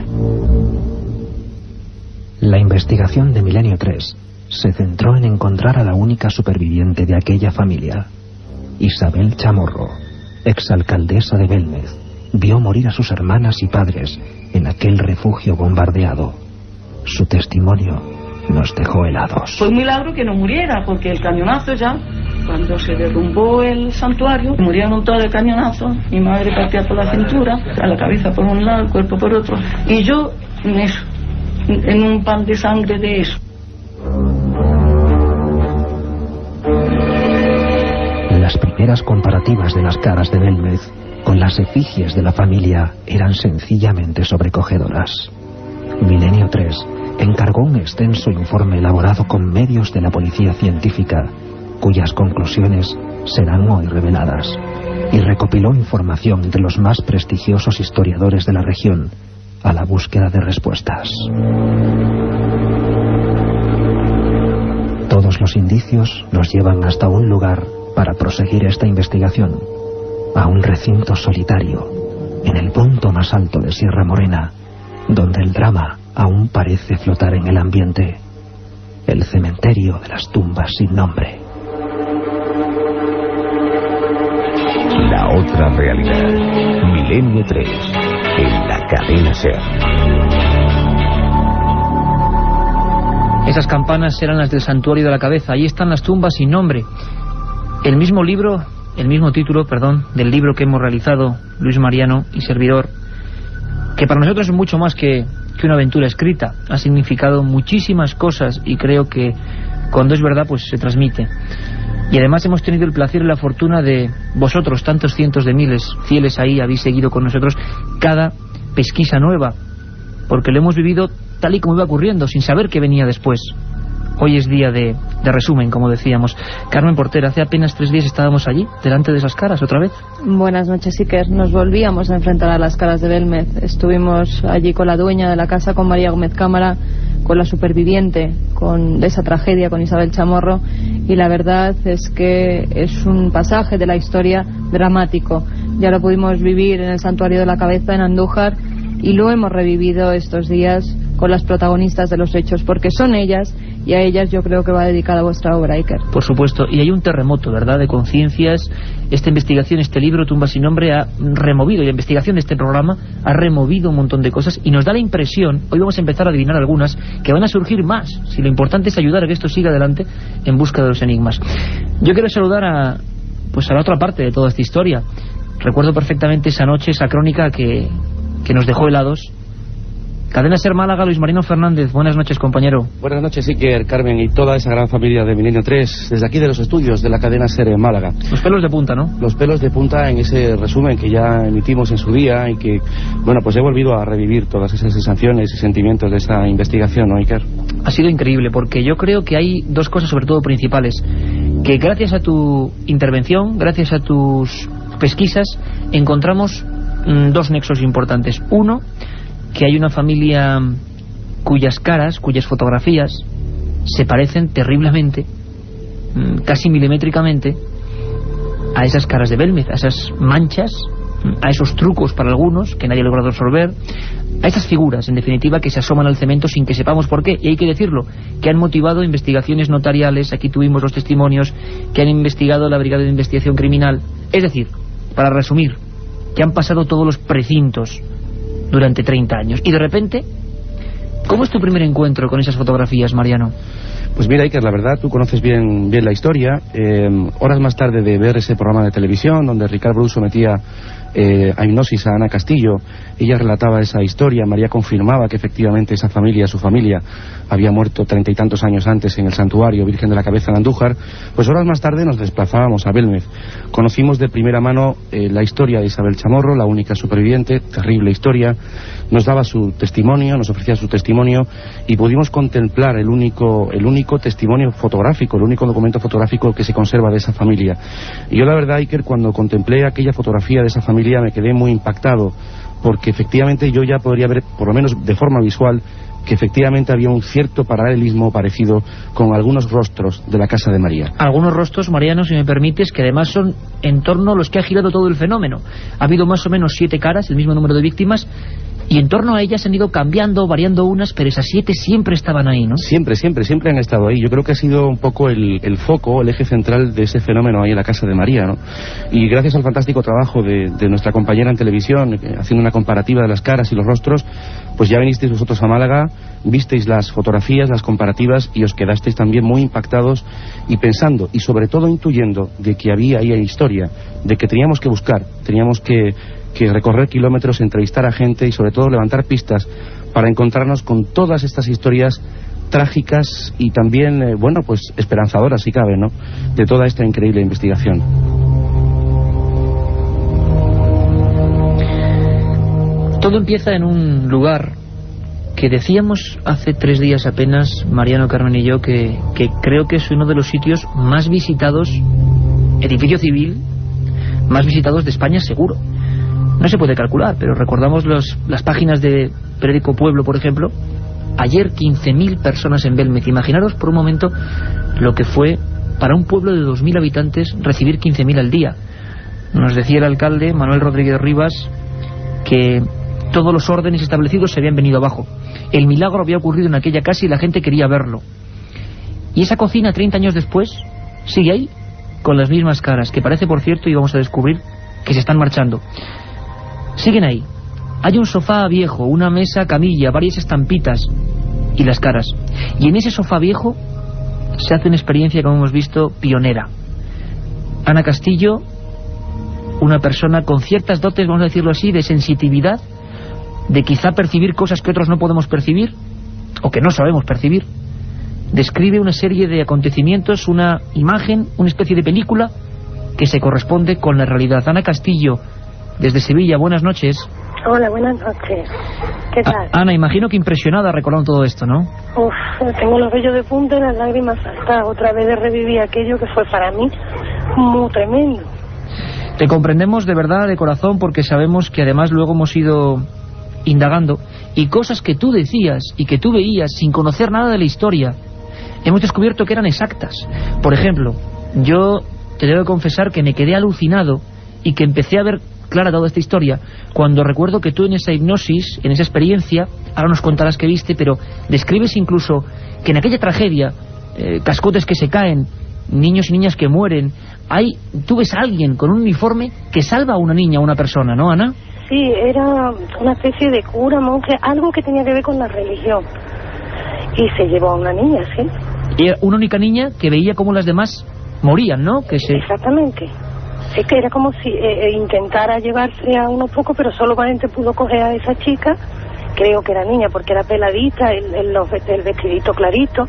La investigación de Milenio 3 se centró en encontrar a la única superviviente de aquella familia. Isabel Chamorro, exalcaldesa de Belmez, vio morir a sus hermanas y padres en aquel refugio bombardeado. Su testimonio nos dejó helados. Fue un milagro que no muriera, porque el cañonazo ya, cuando se derrumbó el santuario, murieron todos de cañonazo. Mi madre partía por la cintura, a la cabeza por un lado, el cuerpo por otro. Y yo en eso, en un pan de sangre de eso. Las primeras comparativas de las caras de Belmez con las efigies de la familia eran sencillamente sobrecogedoras. Milenio 3 encargó un extenso informe elaborado con medios de la policía científica, cuyas conclusiones serán hoy reveladas, y recopiló información de los más prestigiosos historiadores de la región a la búsqueda de respuestas. Todos los indicios nos llevan hasta un lugar para proseguir esta investigación, a un recinto solitario, en el punto más alto de Sierra Morena, donde el drama aún parece flotar en el ambiente, el cementerio de las tumbas sin nombre. La otra realidad, Milenio 3, en la cadena SER. Esas campanas eran las del santuario de la Cabeza. Ahí están las tumbas sin nombre. El mismo título, del libro que hemos realizado Luis Mariano y servidor, que para nosotros es mucho más que una aventura escrita. Ha significado muchísimas cosas y creo que cuando es verdad pues se transmite. Y además hemos tenido el placer y la fortuna de vosotros, tantos cientos de miles fieles ahí, habéis seguido con nosotros cada pesquisa nueva, porque lo hemos vivido tal y como iba ocurriendo, sin saber qué venía después. Hoy es día de resumen, como decíamos. Carmen Porter, hace apenas 3 días estábamos allí, delante de esas caras, otra vez. Buenas noches, Iker. Nos volvíamos a enfrentar a las caras de Belmez. Estuvimos allí con la dueña de la casa, con María Gómez Cámara, con la superviviente de esa tragedia con Isabel Chamorro, y la verdad es que es un pasaje de la historia dramático. Ya lo pudimos vivir en el Santuario de la Cabeza en Andújar y lo hemos revivido estos días con las protagonistas de los hechos, porque son ellas, y a ellas yo creo que va dedicada vuestra obra, Iker. Por supuesto, y hay un terremoto, ¿verdad?, de conciencias. Esta investigación, este libro, Tumba sin nombre, ha removido, y la investigación de este programa ha removido un montón de cosas, y nos da la impresión, hoy vamos a empezar a adivinar algunas, que van a surgir más, si lo importante es ayudar a que esto siga adelante en busca de los enigmas. Yo quiero saludar a la otra parte de toda esta historia. Recuerdo perfectamente esa noche, esa crónica que nos dejó helados. Cadena SER Málaga, Luis Marino Fernández. Buenas noches, compañero. Buenas noches, Iker, Carmen y toda esa gran familia de Milenio 3, desde aquí de los estudios de la cadena SER en Málaga. Los pelos de punta, ¿no? Los pelos de punta en ese resumen que ya emitimos en su día y que, bueno, pues he volvido a revivir todas esas sensaciones y sentimientos de esa investigación, ¿no, Iker? Ha sido increíble, porque yo creo que hay dos cosas sobre todo principales, que gracias a tu intervención, gracias a tus pesquisas, encontramos dos nexos importantes. Uno, que hay una familia cuyas caras, cuyas fotografías se parecen terriblemente, casi milimétricamente, a esas caras de Belmez, a esas manchas, a esos trucos para algunos que nadie ha logrado resolver, a esas figuras, en definitiva, que se asoman al cemento sin que sepamos por qué, y hay que decirlo, que han motivado investigaciones notariales. Aquí tuvimos los testimonios que han investigado la Brigada de Investigación Criminal. Es decir, para resumir, que han pasado todos los precintos durante 30 años. Y de repente, ¿cómo es tu primer encuentro con esas fotografías, Mariano? Pues mira, Iker, la verdad, tú conoces bien la historia. Horas más tarde de ver ese programa de televisión donde Ricard Bru sometía a hipnosis a Ana Castillo, ella relataba esa historia. María confirmaba que efectivamente esa familia, su familia, había muerto 30 y tantos años antes en el Santuario Virgen de la Cabeza en Andújar. Pues horas más tarde nos desplazábamos a Belmez. Conocimos de primera mano la historia de Isabel Chamorro, la única superviviente, terrible historia. Nos daba su testimonio, nos ofrecía su testimonio, y pudimos contemplar el único testimonio fotográfico, el único documento fotográfico que se conserva de esa familia. Y yo la verdad, Iker, cuando contemplé aquella fotografía de esa familia me quedé muy impactado, porque efectivamente yo ya podría ver, por lo menos de forma visual, que efectivamente había un cierto paralelismo parecido con algunos rostros de la casa de María. Algunos rostros, Mariano, si me permites, que además son en torno a los que ha girado todo el fenómeno. Ha habido más o menos 7 caras, el mismo número de víctimas, y en torno a ellas han ido cambiando, variando unas, pero esas 7 siempre estaban ahí, ¿no? Siempre han estado ahí. Yo creo que ha sido un poco el foco, el eje central de ese fenómeno ahí en la casa de María, ¿no? Y gracias al fantástico trabajo de nuestra compañera en televisión, haciendo una comparativa de las caras y los rostros, pues ya vinisteis vosotros a Málaga, visteis las fotografías, las comparativas, y os quedasteis también muy impactados y pensando, y sobre todo intuyendo, de que había ahí historia, de que teníamos que buscar, teníamos que recorrer kilómetros, entrevistar a gente y sobre todo levantar pistas para encontrarnos con todas estas historias trágicas y también, bueno, pues esperanzadoras, si cabe, ¿no?, de toda esta increíble investigación. Todo empieza en un lugar que decíamos hace 3 días apenas, Mariano, Carmen y yo, que creo que es uno de los sitios más visitados, edificio civil, más visitados de España seguro. No se puede calcular, pero recordamos las páginas de Periódico Pueblo, por ejemplo. Ayer 15.000 personas en Belmez. Imaginaros por un momento lo que fue para un pueblo de 2.000 habitantes recibir 15.000 al día. Nos decía el alcalde, Manuel Rodríguez Rivas, que todos los órdenes establecidos se habían venido abajo. El milagro había ocurrido en aquella casa y la gente quería verlo. Y esa cocina, 30 años después, sigue ahí, con las mismas caras, que parece, por cierto, y vamos a descubrir, que se están marchando. Siguen ahí. Hay un sofá viejo, una mesa, camilla, varias estampitas y las caras. Y en ese sofá viejo se hace una experiencia, como hemos visto, pionera. Ana Castillo, una persona con ciertas dotes, vamos a decirlo así, de sensitividad, de quizá percibir cosas que otros no podemos percibir, o que no sabemos percibir, describe una serie de acontecimientos, una imagen, una especie de película que se corresponde con la realidad. Ana Castillo, desde Sevilla, buenas noches. Hola, buenas noches. ¿Qué tal? Ana, imagino que impresionada recordando todo esto, ¿no? Uf, tengo los vellos de punta y las lágrimas saltadas. Otra vez de revivir aquello que fue para mí muy tremendo. Te comprendemos de verdad, de corazón, porque sabemos que además luego hemos ido indagando y cosas que tú decías y que tú veías sin conocer nada de la historia, hemos descubierto que eran exactas. Por ejemplo, yo te debo confesar que me quedé alucinado y que empecé a ver clara toda esta historia cuando recuerdo que tú en esa hipnosis, en esa experiencia, ahora nos contarás qué viste, pero describes incluso que en aquella tragedia, cascotes que se caen, niños y niñas que mueren, tú ves a alguien con un uniforme que salva a una niña, a una persona, ¿no, Ana? Sí, era una especie de cura, monje, algo que tenía que ver con la religión. Y se llevó a una niña, sí. Y era una única niña que veía cómo las demás morían, ¿no? Exactamente. Es que era como si intentara llevarse a unos pocos, pero solamente pudo coger a esa chica, creo que era niña, porque era peladita, el vestidito clarito,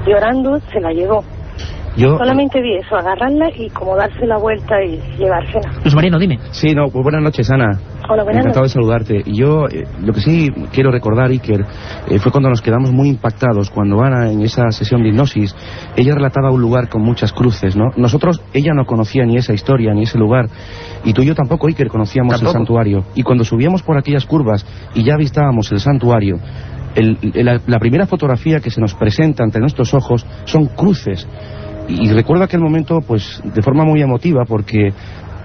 llorando, se la llevó. Solamente vi eso, agarrarla y como darse la vuelta y llevársela. Luis Mariano, dime. Sí, no, pues buenas noches, Ana. Hola, buenas Encantado noches. de saludarte. Yo, lo que sí quiero recordar, Iker, fue cuando nos quedamos muy impactados, cuando Ana, en esa sesión de hipnosis, ella relataba un lugar con muchas cruces, ¿no? Nosotros, ella no conocía ni esa historia, ni ese lugar, y tú y yo tampoco, Iker, conocíamos el santuario. Y cuando subíamos por aquellas curvas y ya avistábamos el santuario, la primera fotografía que se nos presenta ante nuestros ojos son cruces. Y recuerdo aquel momento, pues, de forma muy emotiva, porque,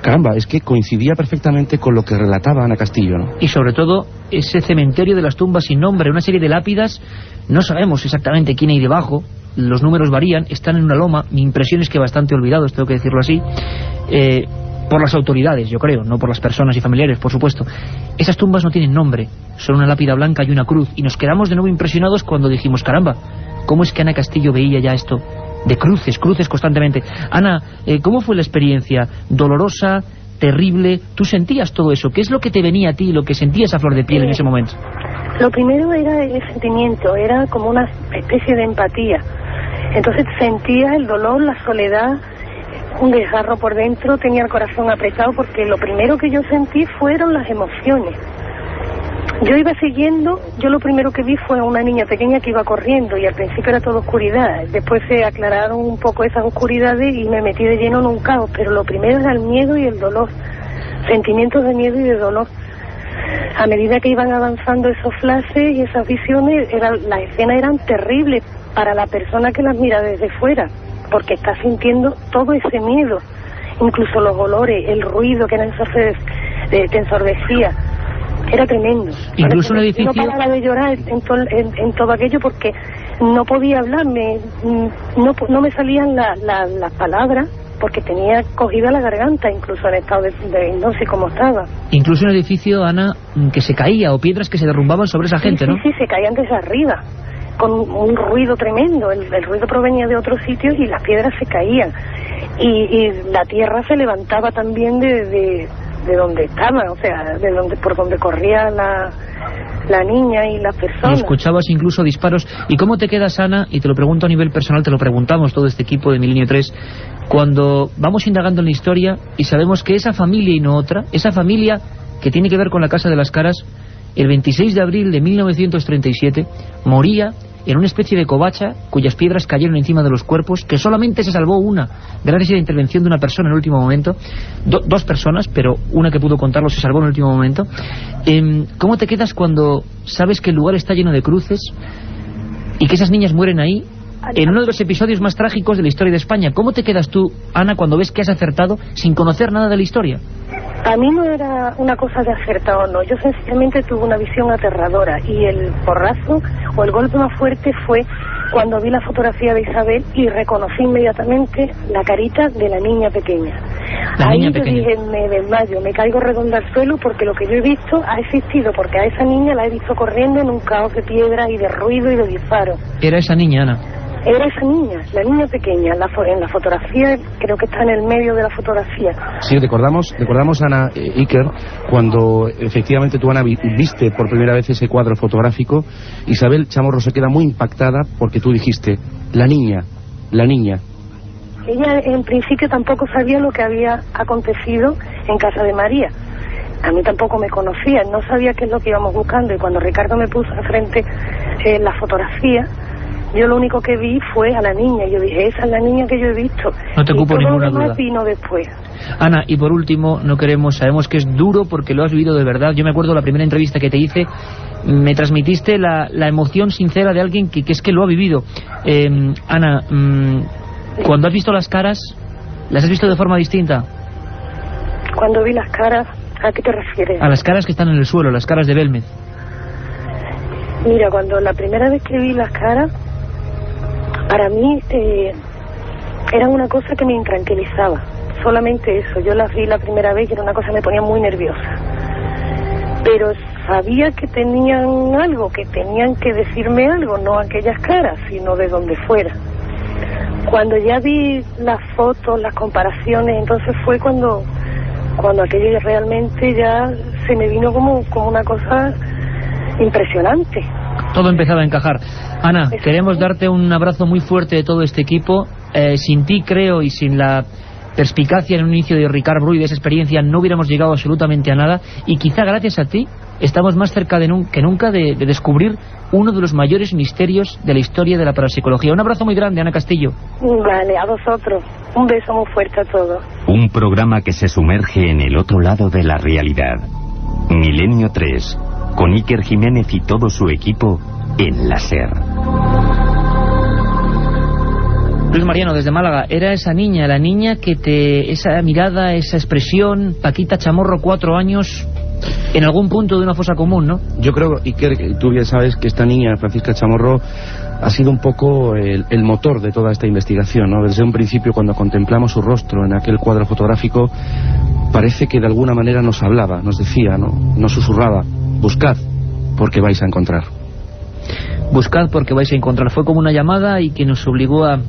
caramba, es que coincidía perfectamente con lo que relataba Ana Castillo, ¿no? Y sobre todo, ese cementerio de las tumbas sin nombre, una serie de lápidas, no sabemos exactamente quién hay debajo, los números varían, están en una loma, mi impresión es que bastante olvidados, tengo que decirlo así, por las autoridades, yo creo, no por las personas y familiares, por supuesto. Esas tumbas no tienen nombre, son una lápida blanca y una cruz, y nos quedamos de nuevo impresionados cuando dijimos, caramba, ¿cómo es que Ana Castillo veía ya esto? De cruces constantemente. Ana, ¿cómo fue la experiencia? ¿Dolorosa? ¿Terrible? ¿Tú sentías todo eso? ¿Qué es lo que te venía a ti, lo que sentías a flor de piel en ese momento? Lo primero era el sentimiento, era como una especie de empatía. Entonces sentía el dolor, la soledad, un desgarro por dentro, tenía el corazón apretado porque lo primero que yo sentí fueron las emociones. Yo iba siguiendo, yo lo primero que vi fue a una niña pequeña que iba corriendo y al principio era toda oscuridad. Después se aclararon un poco esas oscuridades y me metí de lleno en un caos, pero lo primero era el miedo y el dolor, sentimientos de miedo y de dolor. A medida que iban avanzando esos flashes y esas visiones, las escenas eran terribles para la persona que las mira desde fuera, porque está sintiendo todo ese miedo, incluso los olores, el ruido que te ensordecía. Era tremendo. Incluso un edificio... No paraba de llorar en todo aquello porque no podía hablar, no me salían las palabras porque tenía cogida la garganta, incluso en estado de hipnosis como estaba. Incluso un edificio, Ana, que se caía, o piedras que se derrumbaban sobre esa gente, ¿no? Sí, se caían desde arriba, con un ruido tremendo. El ruido provenía de otros sitios y las piedras se caían. Y la tierra se levantaba también de donde estaba, o sea, por donde corría la niña y las personas. Y escuchabas incluso disparos. ¿Y cómo te quedas, Ana? Y te lo pregunto a nivel personal, te lo preguntamos todo este equipo de Milenio 3, cuando vamos indagando en la historia y sabemos que esa familia y no otra, esa familia que tiene que ver con la Casa de las Caras, el 26 de abril de 1937 moría en una especie de covacha cuyas piedras cayeron encima de los cuerpos, que solamente se salvó una gracias a la intervención de una persona en el último momento, dos personas, pero una que pudo contarlo se salvó en el último momento. ¿Cómo te quedas cuando sabes que el lugar está lleno de cruces y que esas niñas mueren ahí en uno de los episodios más trágicos de la historia de España? ¿Cómo te quedas tú, Ana, cuando ves que has acertado sin conocer nada de la historia? A mí no era una cosa de acertado o no, yo sencillamente tuve una visión aterradora y el porrazo o el golpe más fuerte fue cuando vi la fotografía de Isabel y reconocí inmediatamente la carita de la niña pequeña. Ahí yo dije, me desmayo, me caigo redonda al suelo porque lo que yo he visto ha existido, porque a esa niña la he visto corriendo en un caos de piedras y de ruido y de disparos. Era esa niña, Ana. Era esa niña, la niña pequeña, en la fotografía, creo que está en el medio de la fotografía. Sí, recordamos, Ana, Iker, cuando efectivamente tú, Ana, viste por primera vez ese cuadro fotográfico, Isabel Chamorro se queda muy impactada porque tú dijiste, la niña. Ella en principio tampoco sabía lo que había acontecido en casa de María. A mí tampoco me conocía, no sabía qué es lo que íbamos buscando, y cuando Ricardo me puso enfrente la fotografía, Yo lo único que vi fue a la niña. Yo dije, esa es la niña que yo he visto. No te cupo ninguna duda. Vino después. Ana, y por último, sabemos que es duro porque lo has vivido de verdad. Yo me acuerdo la primera entrevista que te hice, me transmitiste la emoción sincera de alguien que es que lo ha vivido. Ana, cuando has visto las caras, ¿las has visto de forma distinta? Cuando vi las caras, ¿a qué te refieres? A las caras que están en el suelo, las caras de Belmez. Mira, cuando la primera vez que vi las caras, para mí eran una cosa que me intranquilizaba. Solamente eso. Yo las vi la primera vez y era una cosa que me ponía muy nerviosa. Pero sabía que tenían algo, que tenían que decirme algo, no aquellas caras, sino de donde fuera. Cuando ya vi las fotos, las comparaciones, entonces fue cuando aquello realmente ya se me vino como una cosa impresionante. Todo empezaba a encajar. Ana, queremos darte un abrazo muy fuerte de todo este equipo. Sin ti, creo, y sin la perspicacia en un inicio de Ricard Bru y de esa experiencia, no hubiéramos llegado absolutamente a nada. Y quizá gracias a ti estamos más cerca que nunca de descubrir uno de los mayores misterios de la historia de la parapsicología. Un abrazo muy grande, Ana Castillo. Vale, a vosotros. Un beso muy fuerte a todos. Un programa que se sumerge en el otro lado de la realidad. Milenio 3, con Iker Jiménez y todo su equipo en la SER. Luis Mariano, desde Málaga, era esa niña, la niña que esa mirada, esa expresión, Paquita Chamorro, 4 años, en algún punto de una fosa común, ¿no? Yo creo, Iker, tú bien sabes que esta niña, Francisca Chamorro, ha sido un poco el motor de toda esta investigación, ¿no? Desde un principio, cuando contemplamos su rostro en aquel cuadro fotográfico, parece que de alguna manera nos hablaba, nos decía, ¿no? Nos susurraba, buscad, porque vais a encontrar. Buscad porque vais a encontrar. Fue como una llamada y que nos obligó a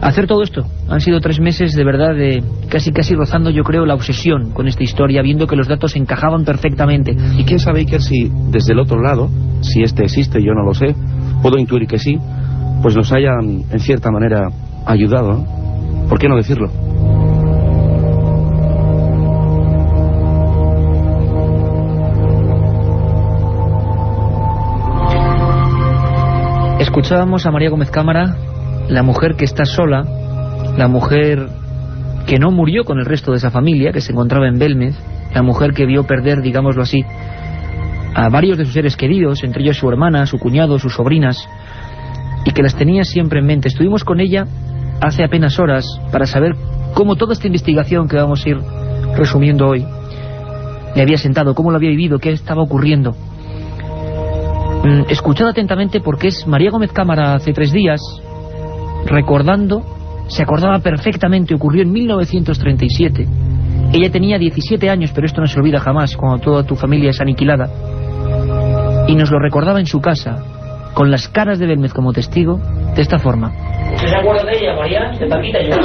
hacer todo esto. Han sido 3 meses de verdad de casi rozando, yo creo, la obsesión con esta historia, viendo que los datos encajaban perfectamente. Y quién sabe, Iker, si desde el otro lado, si este existe, yo no lo sé, puedo intuir que sí, pues nos hayan en cierta manera ayudado, ¿no? ¿Por qué no decirlo? Escuchábamos a María Gómez Cámara, la mujer que está sola, la mujer que no murió con el resto de esa familia, que se encontraba en Belmez, la mujer que vio perder, digámoslo así, a varios de sus seres queridos, entre ellos su hermana, su cuñado, sus sobrinas, y que las tenía siempre en mente. Estuvimos con ella hace apenas horas para saber cómo toda esta investigación que vamos a ir resumiendo hoy le había sentado, cómo lo había vivido, qué estaba ocurriendo. Escuchad atentamente porque es María Gómez Cámara hace 3 días, recordando, se acordaba perfectamente, ocurrió en 1937. Ella tenía 17 años, pero esto no se olvida jamás, cuando toda tu familia es aniquilada. Y nos lo recordaba en su casa, con las caras de Belmez como testigo, de esta forma. ¿Se acuerda de ella, María? De Paquita, yo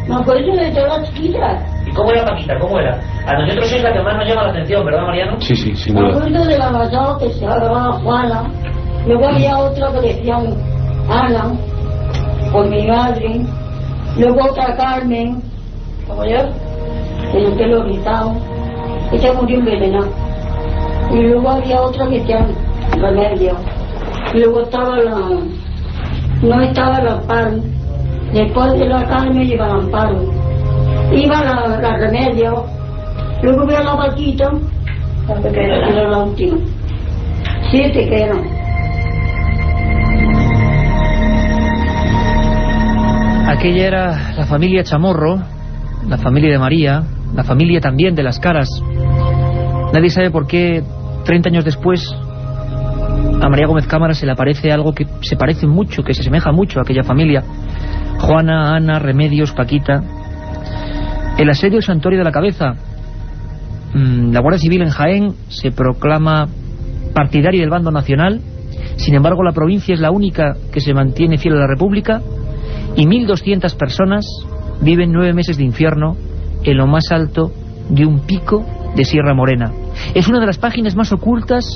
me acuerdo de todas las chiquillas. ¿Y cómo era Paquita? ¿Cómo era? A nosotros es la que más nos llama la atención, ¿verdad, Mariano? Sí, sin duda. duda. Me acuerdo de la mayor que se llamaba Juana. Luego había otra que decían Ana, por mi madre. Luego otra Carmen, como yo, de el pelo rizado. Ella murió envenenada. Y luego había otra que decían Remedio. Luego estaba no estaba el Amparo. Después de la Carmen iba el Amparo. Iba la Remedio. Luego veo la Paquita, que era la última. 7 que eran. Aquella era la familia Chamorro, la familia de María, la familia también de las caras. Nadie sabe por qué 30 años después a María Gómez Cámara se le aparece algo que se parece mucho, que se asemeja mucho a aquella familia. Juana, Ana, Remedios, Paquita. El asedio del Santuario de la Cabeza. La Guardia Civil en Jaén se proclama partidaria del bando nacional. Sin embargo, la provincia es la única que se mantiene fiel a la República. Y 1.200 personas viven 9 meses de infierno en lo más alto de un pico de Sierra Morena. Es una de las páginas más ocultas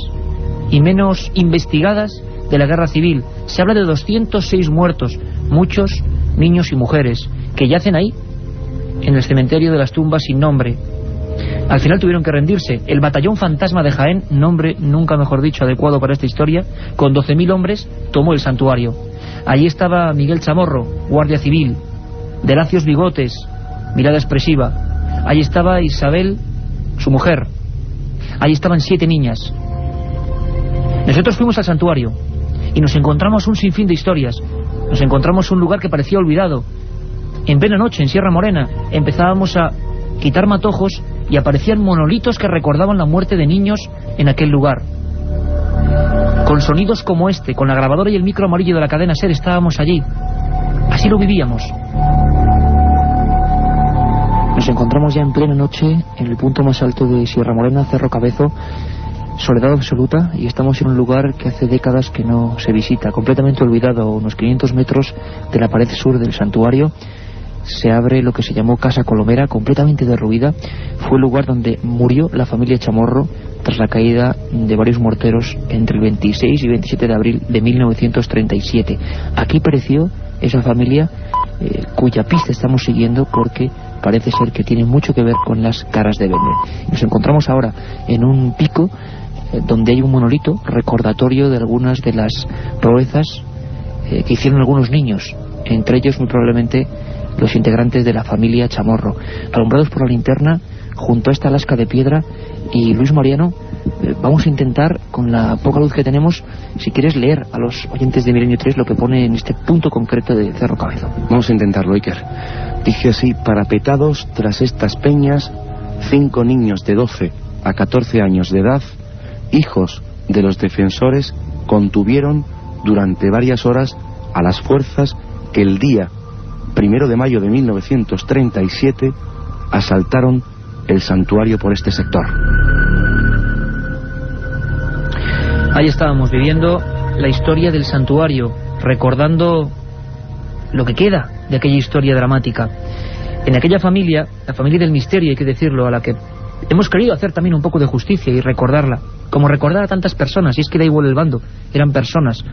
y menos investigadas de la guerra civil. Se habla de 206 muertos, muchos niños y mujeres, que yacen ahí, en el cementerio de las tumbas sin nombre. Al final tuvieron que rendirse. El Batallón Fantasma de Jaén, nombre nunca mejor dicho adecuado para esta historia, con 12.000 hombres, tomó el santuario. Allí estaba Miguel Chamorro, guardia civil, de lacios bigotes, mirada expresiva. Allí estaba Isabel, su mujer. Allí estaban 7 niñas. Nosotros fuimos al santuario y nos encontramos un sinfín de historias. Nos encontramos un lugar que parecía olvidado. En plena noche, en Sierra Morena, empezábamos a quitar matojos y aparecían monolitos que recordaban la muerte de niños en aquel lugar. Con sonidos como este, con la grabadora y el micro amarillo de la cadena SER, estábamos allí. Así lo vivíamos. Nos encontramos ya en plena noche en el punto más alto de Sierra Morena, Cerro Cabezo, soledad absoluta, y estamos en un lugar que hace décadas que no se visita, completamente olvidado. A unos 500 metros de la pared sur del santuario se abre lo que se llamó Casa Colomera, completamente derruida. Fue el lugar donde murió la familia Chamorro tras la caída de varios morteros entre el 26 y 27 de abril de 1937. Aquí pereció esa familia cuya pista estamos siguiendo, porque parece ser que tiene mucho que ver con las caras de Belmez. Nos encontramos ahora en un pico donde hay un monolito recordatorio de algunas de las proezas que hicieron algunos niños, entre ellos muy probablemente los integrantes de la familia Chamorro, alumbrados por la linterna junto a esta lasca de piedra. Y Luis Mariano, vamos a intentar, con la poca luz que tenemos, si quieres leer a los oyentes de Milenio 3 lo que pone en este punto concreto de Cerro Cabezo. Vamos a intentarlo, Iker. Dice así: parapetados tras estas peñas, 5 niños de 12 a 14 años de edad, hijos de los defensores, contuvieron durante varias horas a las fuerzas que el día 1 de mayo de 1937 asaltaron el santuario por este sector. Ahí estábamos viviendo la historia del santuario, recordando lo que queda de aquella historia dramática. En aquella familia, la familia del misterio, hay que decirlo, a la que hemos querido hacer también un poco de justicia y recordarla, como recordar a tantas personas, y es que da igual el bando, eran personas.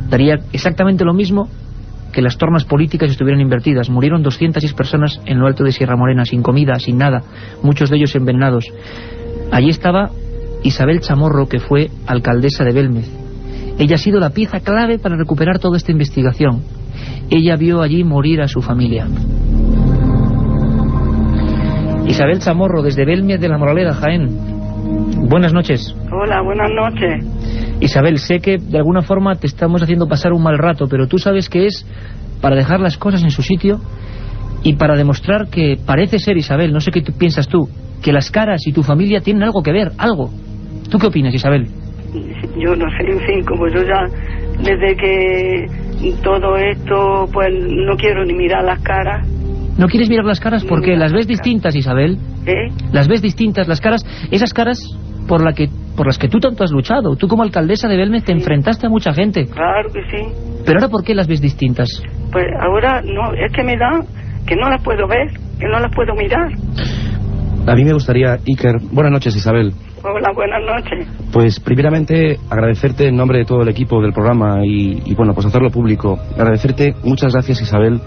Daría exactamente lo mismo que las tornas políticas estuvieran invertidas. Murieron 206 personas en lo alto de Sierra Morena, sin comida, sin nada, muchos de ellos envenenados. Allí estaba Isabel Chamorro, que fue alcaldesa de Belmez. Ella ha sido la pieza clave para recuperar toda esta investigación. Ella vio allí morir a su familia. Isabel Chamorro, desde Belmez de la Moraleda, Jaén. Buenas noches. Hola, buenas noches. Isabel, sé que de alguna forma te estamos haciendo pasar un mal rato, pero tú sabes que es para dejar las cosas en su sitio y para demostrar que parece ser, Isabel, no sé qué piensas tú, que las caras y tu familia tienen algo que ver, algo. ¿Tú qué opinas, Isabel? Yo no sé, en fin, como yo ya, desde que todo esto, pues no quiero ni mirar las caras. ¿No quieres mirar las caras? Porque las ves distintas, Isabel. Las ves distintas, las caras, esas caras por las que tú tanto has luchado. Tú como alcaldesa de Belmez te enfrentaste a mucha gente. Claro que sí. Pero ahora, ¿por qué las ves distintas? Pues ahora no, es que me da que no las puedo ver, que no las puedo mirar. A mí me gustaría, Iker... Buenas noches, Isabel. Hola, buenas noches. Pues primeramente agradecerte en nombre de todo el equipo del programa y bueno, pues hacerlo público. Agradecerte, muchas gracias, Isabel,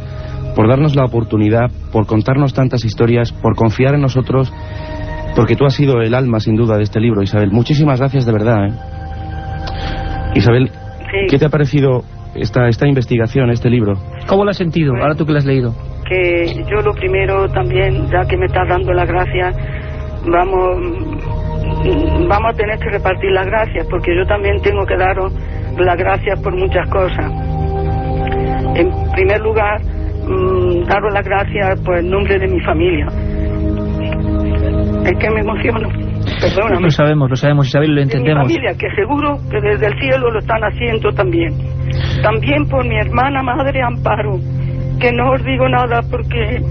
por darnos la oportunidad, por contarnos tantas historias, por confiar en nosotros, porque tú has sido el alma, sin duda, de este libro, Isabel. Muchísimas gracias, de verdad, Isabel, sí. ¿Qué te ha parecido esta investigación, este libro? ¿Cómo lo has sentido, ahora tú que lo has leído? Que yo lo primero también, ya que me estás dando las gracias, vamos a tener que repartir las gracias, porque yo también tengo que daros las gracias por muchas cosas. En primer lugar, daros las gracias por el nombre de mi familia. Es que me emociono. Perdóname. Lo sabemos, Isabel, lo entendemos. Mi familia, que seguro que desde el cielo lo están haciendo también. También por mi hermana madre Amparo, que no os digo nada porque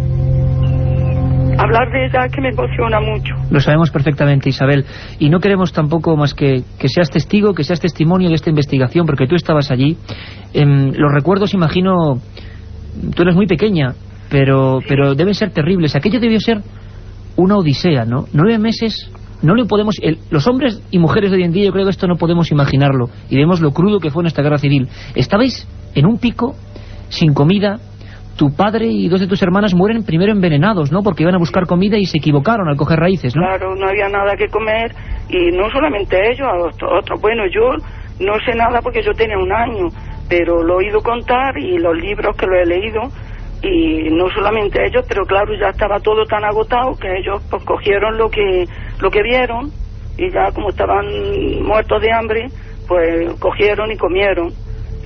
hablar de ella es que me emociona mucho. Lo sabemos perfectamente, Isabel, y no queremos tampoco más que seas testigo, que seas testimonio de esta investigación, porque tú estabas allí. Los recuerdos, imagino, tú eres muy pequeña, pero deben ser terribles. Aquello debió ser una odisea, ¿no? 9 meses, no lo podemos... los hombres y mujeres de hoy en día, yo creo que esto no podemos imaginarlo, y vemos lo crudo que fue nuestra guerra civil. Estabais en un pico, sin comida. Tu padre y 2 de tus hermanas mueren primero envenenados, ¿no? Porque iban a buscar comida y se equivocaron al coger raíces, ¿no? Claro, no había nada que comer, y no solamente ellos, a otros. Bueno, yo no sé nada porque yo tenía 1 año, pero lo he oído contar y los libros que lo he leído, y no solamente ellos, pero claro, ya estaba todo tan agotado que ellos pues cogieron lo que vieron, y ya como estaban muertos de hambre, pues cogieron y comieron,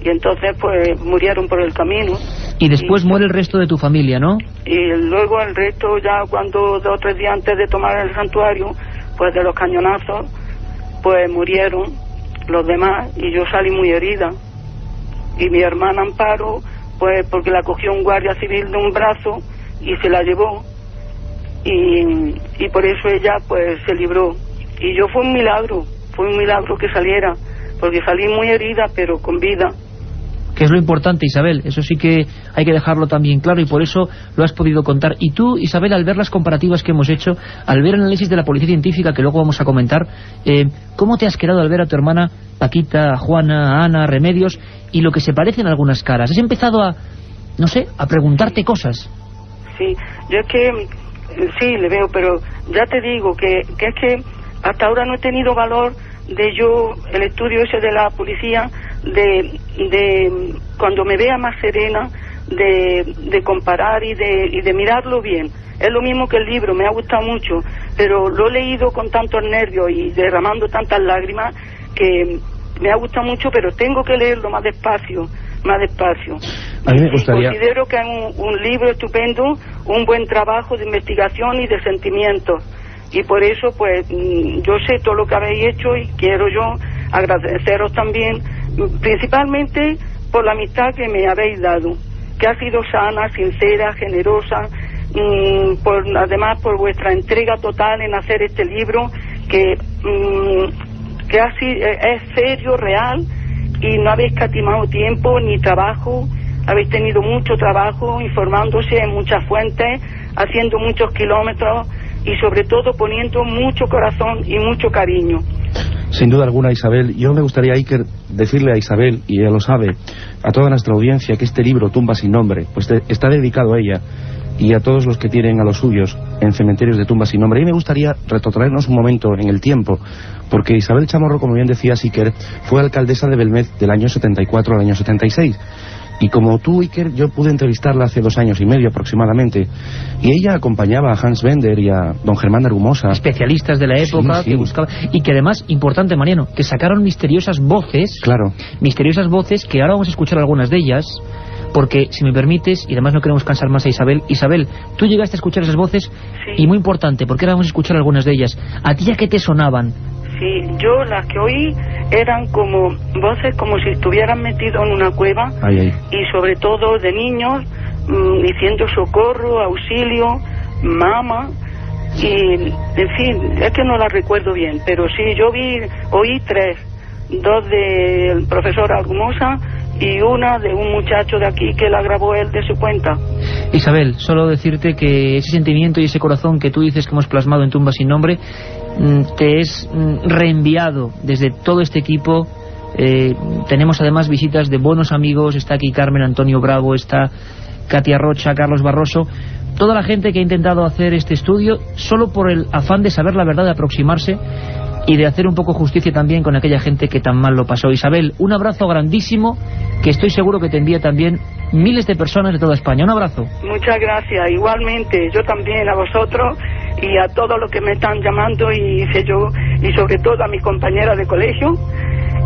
y entonces pues murieron por el camino. Y después muere el resto de tu familia, ¿no? Y luego el resto, ya cuando 2 o 3 días antes de tomar el santuario, pues de los cañonazos, pues murieron los demás, y yo salí muy herida. Y mi hermana Amparo, pues porque la cogió un guardia civil de un brazo y se la llevó, y por eso ella pues se libró. Y yo fue un milagro que saliera, porque salí muy herida pero con vida. Que es lo importante, Isabel, eso sí que hay que dejarlo también claro, y por eso lo has podido contar. Y tú, Isabel, al ver las comparativas que hemos hecho, al ver el análisis de la policía científica que luego vamos a comentar, ¿cómo te has quedado al ver a tu hermana Paquita, a Juana, a Ana, a Remedios, y lo que se parecen algunas caras? ¿Has empezado a, no sé, a preguntarte cosas? Sí, yo es que, sí, le veo, pero ya te digo que es que hasta ahora no he tenido valor de yo, el estudio ese de la policía, de cuando me vea más serena, de comparar y de mirarlo bien. Es lo mismo que el libro, me ha gustado mucho, pero lo he leído con tantos nervios y derramando tantas lágrimas que me ha gustado mucho, pero tengo que leerlo más despacio. A mí me gustaría... Considero que es un libro estupendo, un buen trabajo de investigación y de sentimientos. Y por eso, pues, yo sé todo lo que habéis hecho y quiero yo agradeceros también, principalmente por la amistad que me habéis dado, que ha sido sana, sincera, generosa, además por vuestra entrega total en hacer este libro, que es serio, real, y no habéis escatimado tiempo ni trabajo, habéis tenido mucho trabajo informándose en muchas fuentes, haciendo muchos kilómetros, y sobre todo poniendo mucho corazón y mucho cariño. Sin duda alguna, Isabel. Yo me gustaría, Iker, decirle a Isabel, y ella lo sabe, a toda nuestra audiencia, que este libro, Tumba sin nombre, pues está dedicado a ella y a todos los que tienen a los suyos en cementerios de tumbas sin nombre. Y me gustaría retrotraernos un momento en el tiempo, porque Isabel Chamorro, como bien decía Iker, fue alcaldesa de Belmez del año 74 al año 76. Y como tú, Iker, yo pude entrevistarla hace 2 años y medio aproximadamente, y ella acompañaba a Hans Bender y a don Germán Argumosa, especialistas de la época, sí. Que buscaban, y que además, importante, Mariano, que sacaron misteriosas voces, claro, misteriosas voces, que ahora vamos a escuchar algunas de ellas, porque, si me permites, y además no queremos cansar más a Isabel, tú llegaste a escuchar esas voces, sí. Y muy importante, porque ahora vamos a escuchar algunas de ellas. ¿A ti a qué te sonaban? Sí, yo las que oí eran como voces como si estuvieran metidos en una cueva, y sobre todo de niños diciendo socorro, auxilio, mamá, y en fin, es que no las recuerdo bien, pero sí, oí 3, 2 del profesor Argumosa y una de un muchacho de aquí que la grabó él de su cuenta. Isabel, solo decirte que ese sentimiento y ese corazón que tú dices que hemos plasmado en Tumba sin nombre te es reenviado desde todo este equipo. Tenemos además visitas de buenos amigos, está aquí Carmen Antonio Bravo, está Katia Rocha, Carlos Barroso, toda la gente que ha intentado hacer este estudio solo por el afán de saber la verdad, de aproximarse y de hacer un poco justicia también con aquella gente que tan mal lo pasó. Isabel, un abrazo grandísimo, que estoy seguro que te envía también miles de personas de toda España. Un abrazo. Muchas gracias, igualmente, yo también a vosotros y a todos los que me están llamando, y sobre todo a mis compañeras de colegio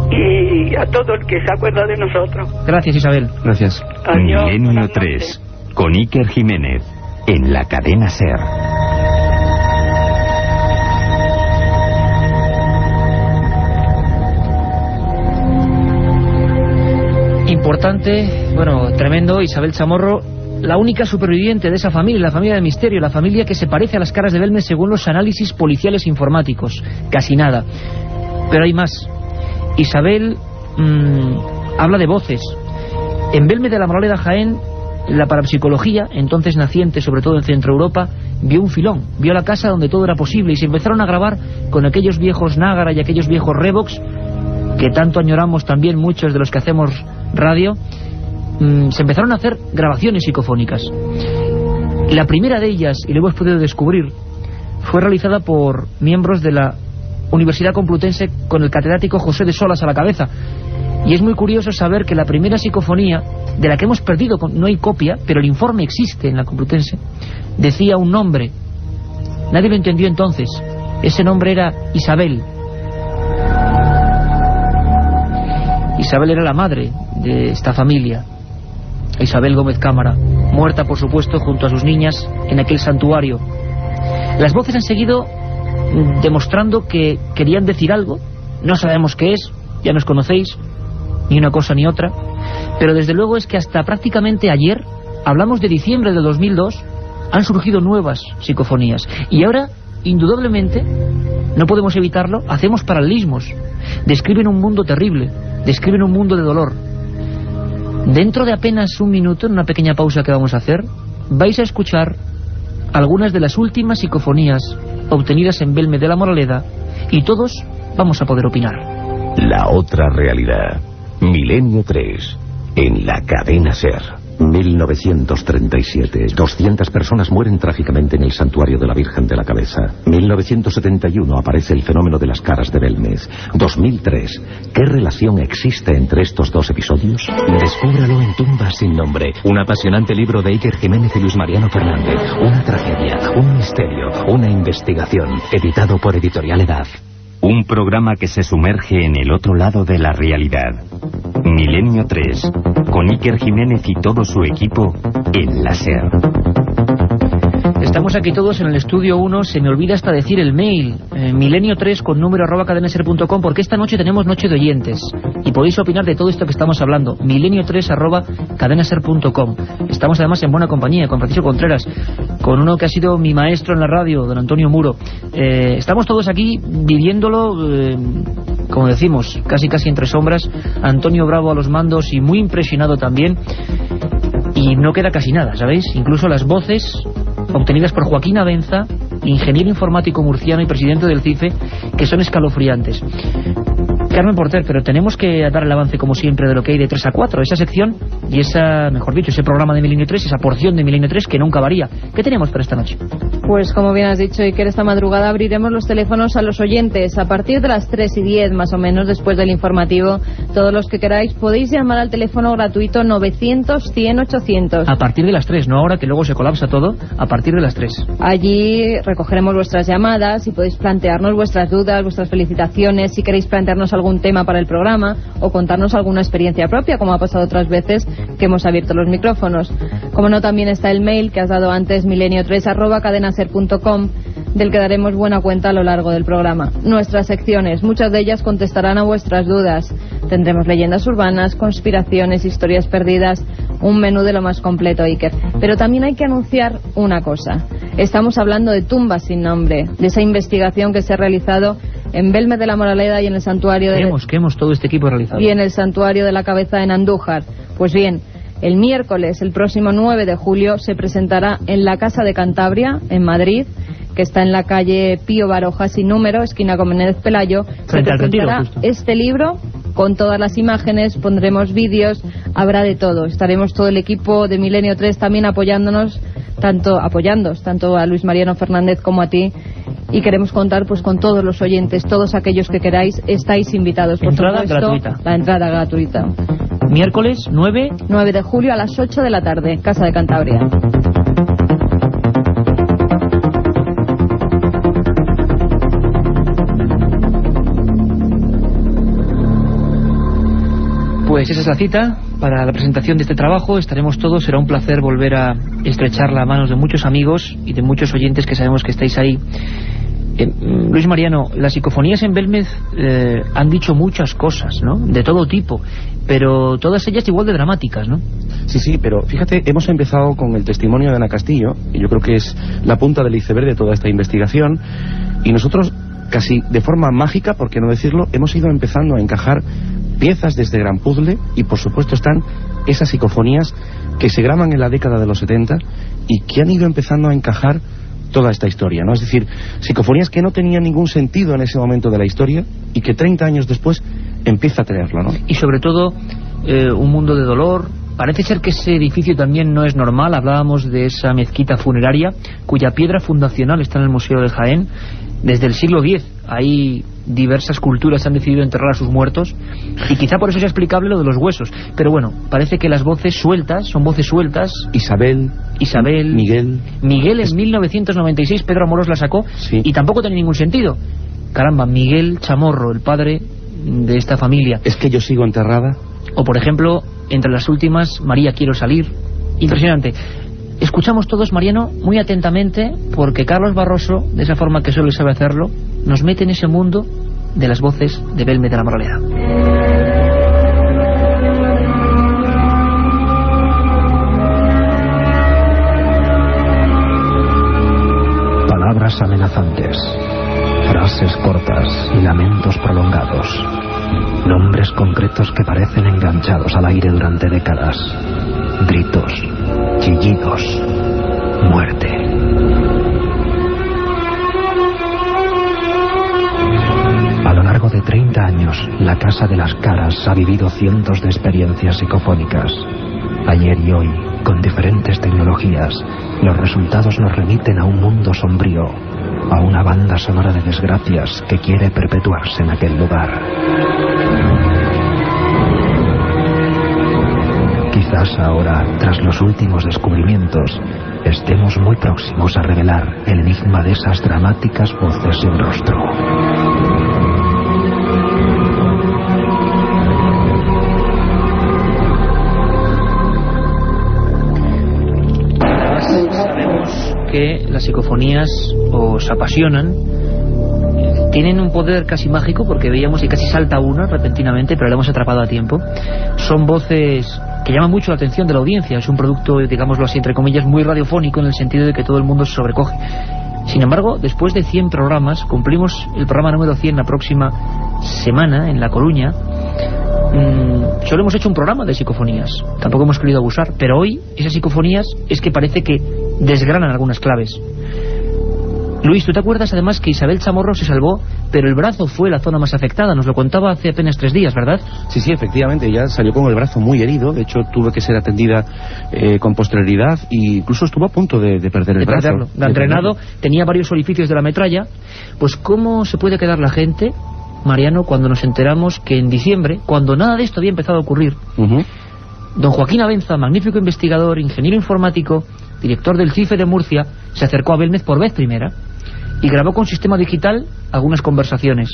y a todo el que se acuerda de nosotros. Gracias, Isabel. Gracias. Adiós, Milenio 3, con Iker Jiménez, en la cadena SER. Importante, tremendo, Isabel Chamorro, la única superviviente de esa familia, la familia del misterio, la familia que se parece a las caras de Belmez según los análisis policiales informáticos. Casi nada. Pero hay más. Isabel habla de voces. En Belmez de la Moraleda, Jaén, la parapsicología, entonces naciente sobre todo en Centro Europa, vio un filón, vio la casa donde todo era posible, y se empezaron a grabar con aquellos viejos Nágara y aquellos viejos Revox que tanto añoramos también muchos de los que hacemos radio. Se empezaron a hacer grabaciones psicofónicas. La primera de ellas, y lo hemos podido descubrir, fue realizada por miembros de la Universidad Complutense con el catedrático José de Solas a la cabeza. Y es muy curioso saber que la primera psicofonía, de la que hemos perdido, no hay copia, pero el informe existe en la Complutense, decía un nombre. Nadie lo entendió entonces. Ese nombre era Isabel. Isabel era la madre de esta familia, Isabel Gómez Cámara, muerta por supuesto junto a sus niñas en aquel santuario. Las voces han seguido demostrando que querían decir algo, no sabemos qué es, ya nos conocéis, ni una cosa ni otra, pero desde luego es que hasta prácticamente ayer, hablamos de diciembre de 2002, han surgido nuevas psicofonías, y ahora, indudablemente, no podemos evitarlo, hacemos paralelismos, describen un mundo terrible, describen un mundo de dolor. Dentro de apenas un minuto, en una pequeña pausa que vamos a hacer, vais a escuchar algunas de las últimas psicofonías obtenidas en Belmez de la Moraleda, y todos vamos a poder opinar. La otra realidad. Milenio 3. En la cadena SER. 1937. 200 personas mueren trágicamente en el santuario de la Virgen de la Cabeza. 1971 aparece el fenómeno de las caras de Belmez. 2003. ¿Qué relación existe entre estos dos episodios? Descúbralo en Tumbas sin nombre. Un apasionante libro de Iker Jiménez y Luis Mariano Fernández. Una tragedia, un misterio, una investigación. Editado por Editorial Edad. Un programa que se sumerge en el otro lado de la realidad. Milenio 3, con Iker Jiménez y todo su equipo en la SER. Estamos aquí todos en el estudio 1, se me olvida hasta decir el mail, milenio3 con número @cadenaser.com, porque esta noche tenemos noche de oyentes y podéis opinar de todo esto que estamos hablando, milenio3 @cadenaser.com. Estamos además en buena compañía, con Francisco Contreras, con uno que ha sido mi maestro en la radio, don Antonio Muro. Estamos todos aquí viviéndolo, como decimos, casi entre sombras. Antonio Bravo a los mandos y muy impresionado también, y no queda casi nada, ¿sabéis? Incluso las voces obtenidas por Joaquín Abenza, ingeniero informático murciano y presidente del CIFE, que son escalofriantes. Carmen Porter, pero tenemos que dar el avance como siempre de lo que hay de 3 a 4, esa sección y esa, mejor dicho, ese programa de Milenio 3, esa porción de Milenio 3 que nunca varía. ¿Qué tenemos para esta noche? Pues como bien has dicho, Iker, esta madrugada abriremos los teléfonos a los oyentes a partir de las 3:10 más o menos, después del informativo. Todos los que queráis podéis llamar al teléfono gratuito 900-100-800. A partir de las 3, no ahora que luego se colapsa todo, a partir de las 3. Allí recogeremos vuestras llamadas y podéis plantearnos vuestras dudas, vuestras felicitaciones, si queréis plantearnos algún tema para el programa o contarnos alguna experiencia propia, como ha pasado otras veces que hemos abierto los micrófonos. Como no, también está el mail que has dado antes, milenio3@cadenaser.com, del que daremos buena cuenta a lo largo del programa. Nuestras secciones, muchas de ellas contestarán a vuestras dudas. Tendremos leyendas urbanas, conspiraciones, historias perdidas, un menú de lo más completo, Iker. Pero también hay que anunciar una cosa. Estamos hablando de Tumbas sin nombre, de esa investigación que se ha realizado en Belmez de la Moraleda y en el santuario de... ¿Qué hemos todo este equipo realizado? Y en el santuario de la Cabeza en Andújar. Pues bien, el miércoles, el próximo 9 de julio, se presentará en la Casa de Cantabria, en Madrid, que está en la calle Pío Baroja sin número, esquina con Menéndez Pelayo. Se presentará este libro con todas las imágenes, pondremos vídeos, habrá de todo. Estaremos todo el equipo de Milenio 3 también apoyándonos, tanto a Luis Mariano Fernández como a ti. Y queremos contar pues con todos los oyentes, todos aquellos que queráis, estáis invitados. Por entrada supuesto, gratuita. La entrada gratuita. Miércoles 9 de julio a las 8 de la tarde, Casa de Cantabria. Pues esa es la cita para la presentación de este trabajo. Estaremos todos, será un placer volver a estrechar las manos de muchos amigos y de muchos oyentes que sabemos que estáis ahí. Luis Mariano, las psicofonías en Belmez han dicho muchas cosas, ¿no? De todo tipo, pero todas ellas igual de dramáticas, ¿no? Sí, pero fíjate, hemos empezado con el testimonio de Ana Castillo, y yo creo que es la punta del iceberg de toda esta investigación, y nosotros, casi de forma mágica, por qué no decirlo, hemos ido empezando a encajar piezas de este gran puzzle, y por supuesto están esas psicofonías que se graban en la década de los 70 y que han ido empezando a encajar toda esta historia, ¿no? Es decir, psicofonías que no tenían ningún sentido en ese momento de la historia y que 30 años después empieza a tenerlo, ¿no? Y sobre todo un mundo de dolor, parece ser que ese edificio también no es normal. Hablábamos de esa mezquita funeraria cuya piedra fundacional está en el Museo de Jaén desde el siglo X. Hay diversas culturas han decidido enterrar a sus muertos y quizá por eso sea explicable lo de los huesos. Pero bueno, parece que las voces sueltas son voces sueltas. Isabel, Miguel en 1996 Pedro Amorós la sacó, sí. Y tampoco tenía ningún sentido. Caramba, Miguel Chamorro, el padre de esta familia. ¿Es que yo sigo enterrada? O por ejemplo, entre las últimas, María, quiero salir. Impresionante. Escuchamos todos, Mariano, muy atentamente, porque Carlos Barroso, de esa forma que solo sabe hacerlo, nos mete en ese mundo de las voces de Belme de la Moraleda. Palabras amenazantes, frases cortas y lamentos prolongados. Nombres concretos que parecen enganchados al aire durante décadas. Gritos, chillidos, muerte. A lo largo de 30 años, la Casa de las Caras ha vivido cientos de experiencias psicofónicas. Ayer y hoy, con diferentes tecnologías, los resultados nos remiten a un mundo sombrío, a una banda sonora de desgracias que quiere perpetuarse en aquel lugar. Quizás ahora, tras los últimos descubrimientos, estemos muy próximos a revelar el enigma de esas dramáticas voces sin rostro. Sabemos que las psicofonías os apasionan. Tienen un poder casi mágico, porque veíamos y casi salta una repentinamente, pero la hemos atrapado a tiempo. Son voces que llaman mucho la atención de la audiencia. Es un producto, digámoslo así, entre comillas, muy radiofónico, en el sentido de que todo el mundo se sobrecoge. Sin embargo, después de 100 programas, cumplimos el programa número 100 la próxima semana en La Coruña. Solo hemos hecho un programa de psicofonías, tampoco hemos querido abusar, pero hoy esas psicofonías es que parece que desgranan algunas claves. Luis, ¿tú te acuerdas además que Isabel Chamorro se salvó, pero el brazo fue la zona más afectada? Nos lo contaba hace apenas 3 días, ¿verdad? Sí, efectivamente, ya salió con el brazo muy herido. De hecho, tuvo que ser atendida con posterioridad e incluso estuvo a punto de perder el brazo. Gangrenado, tenía varios orificios de la metralla. Pues ¿cómo se puede quedar la gente, Mariano, cuando nos enteramos que en diciembre, cuando nada de esto había empezado a ocurrir, don Joaquín Abenza, magnífico investigador, ingeniero informático, director del CIFE de Murcia, se acercó a Belmez por vez primera y grabó con sistema digital algunas conversaciones?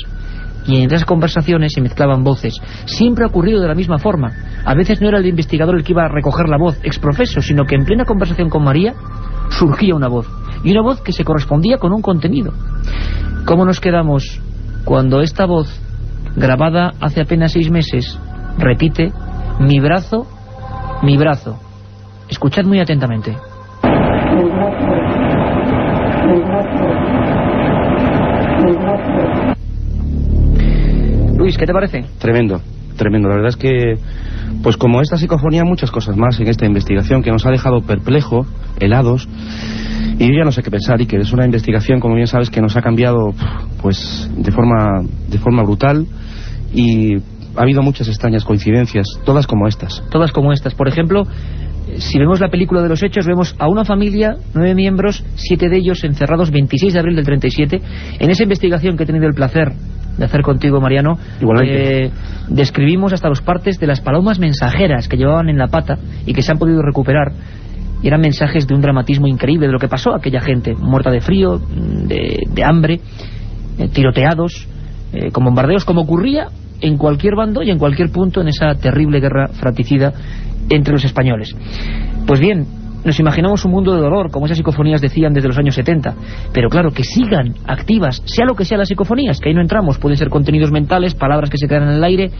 Y en esas conversaciones se mezclaban voces. Siempre ha ocurrido de la misma forma. A veces no era el investigador el que iba a recoger la voz exprofeso, sino que en plena conversación con María surgía una voz, y una voz que se correspondía con un contenido. ¿Cómo nos quedamos cuando esta voz, grabada hace apenas 6 meses, repite: mi brazo, mi brazo? Escuchad muy atentamente. Luis, ¿qué te parece? Tremendo. La verdad es que, pues como esta psicofonía, muchas cosas más en esta investigación que nos ha dejado perplejos, helados, y yo ya no sé qué pensar, y que es una investigación, como bien sabes, que nos ha cambiado pues de forma brutal, y ha habido muchas extrañas coincidencias, todas como estas. Por ejemplo, si vemos la película de los hechos, vemos a una familia, 9 miembros, 7 de ellos encerrados 26 de abril del 37. En esa investigación que he tenido el placer de hacer contigo, Mariano, describimos hasta los partes de las palomas mensajeras que llevaban en la pata y que se han podido recuperar. Y eran mensajes de un dramatismo increíble de lo que pasó a aquella gente, muerta de frío, de hambre, tiroteados, con bombardeos, como ocurría en cualquier bando y en cualquier punto en esa terrible guerra fratricida entre los españoles. Pues bien, nos imaginamos un mundo de dolor, como esas psicofonías decían desde los años 70, pero claro, que sigan activas, sea lo que sea las psicofonías, que ahí no entramos, pueden ser contenidos mentales, palabras que se quedan en el aire,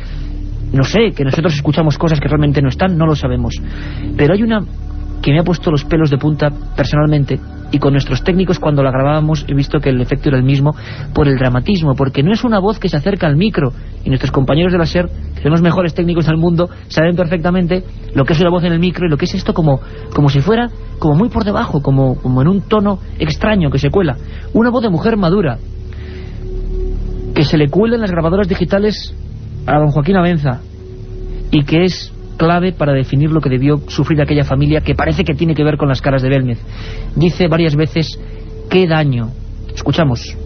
no sé, que nosotros escuchamos cosas que realmente no están, no lo sabemos. Pero hay una que me ha puesto los pelos de punta personalmente, y con nuestros técnicos cuando la grabábamos he visto que el efecto era el mismo, por el dramatismo, porque no es una voz que se acerca al micro, y nuestros compañeros de la SER, que son los mejores técnicos del mundo, saben perfectamente lo que es una voz en el micro y lo que es esto como si fuera como muy por debajo, como en un tono extraño que se cuela. Una voz de mujer madura que se le cuela en las grabadoras digitales a don Joaquín Abenza, y que es clave para definir lo que debió sufrir aquella familia, que parece que tiene que ver con las caras de Belmez. Dice varias veces: ¡qué daño! Escuchamos.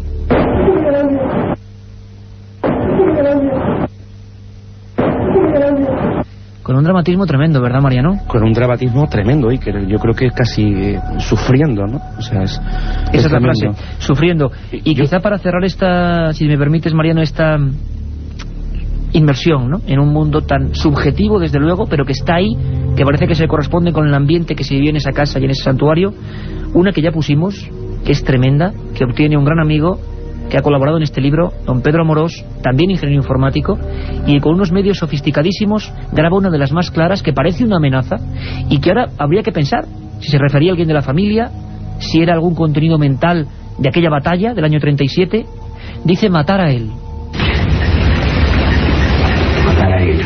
Con un dramatismo tremendo, ¿verdad, Mariano? Con un dramatismo tremendo, y que yo creo que casi sufriendo, ¿no? O sea, esa es la frase, sufriendo. Y quizá para cerrar esta, si me permites, Mariano, esta inmersión, ¿no?, en un mundo tan subjetivo, desde luego, pero que está ahí, que parece que se corresponde con el ambiente que se vivió en esa casa y en ese santuario. Una que ya pusimos, que es tremenda, que obtiene un gran amigo que ha colaborado en este libro, don Pedro Amorós, también ingeniero informático, y con unos medios sofisticadísimos graba una de las más claras, que parece una amenaza, y que ahora habría que pensar si se refería a alguien de la familia, si era algún contenido mental de aquella batalla del año 37. Dice: matar a él. Matar a él.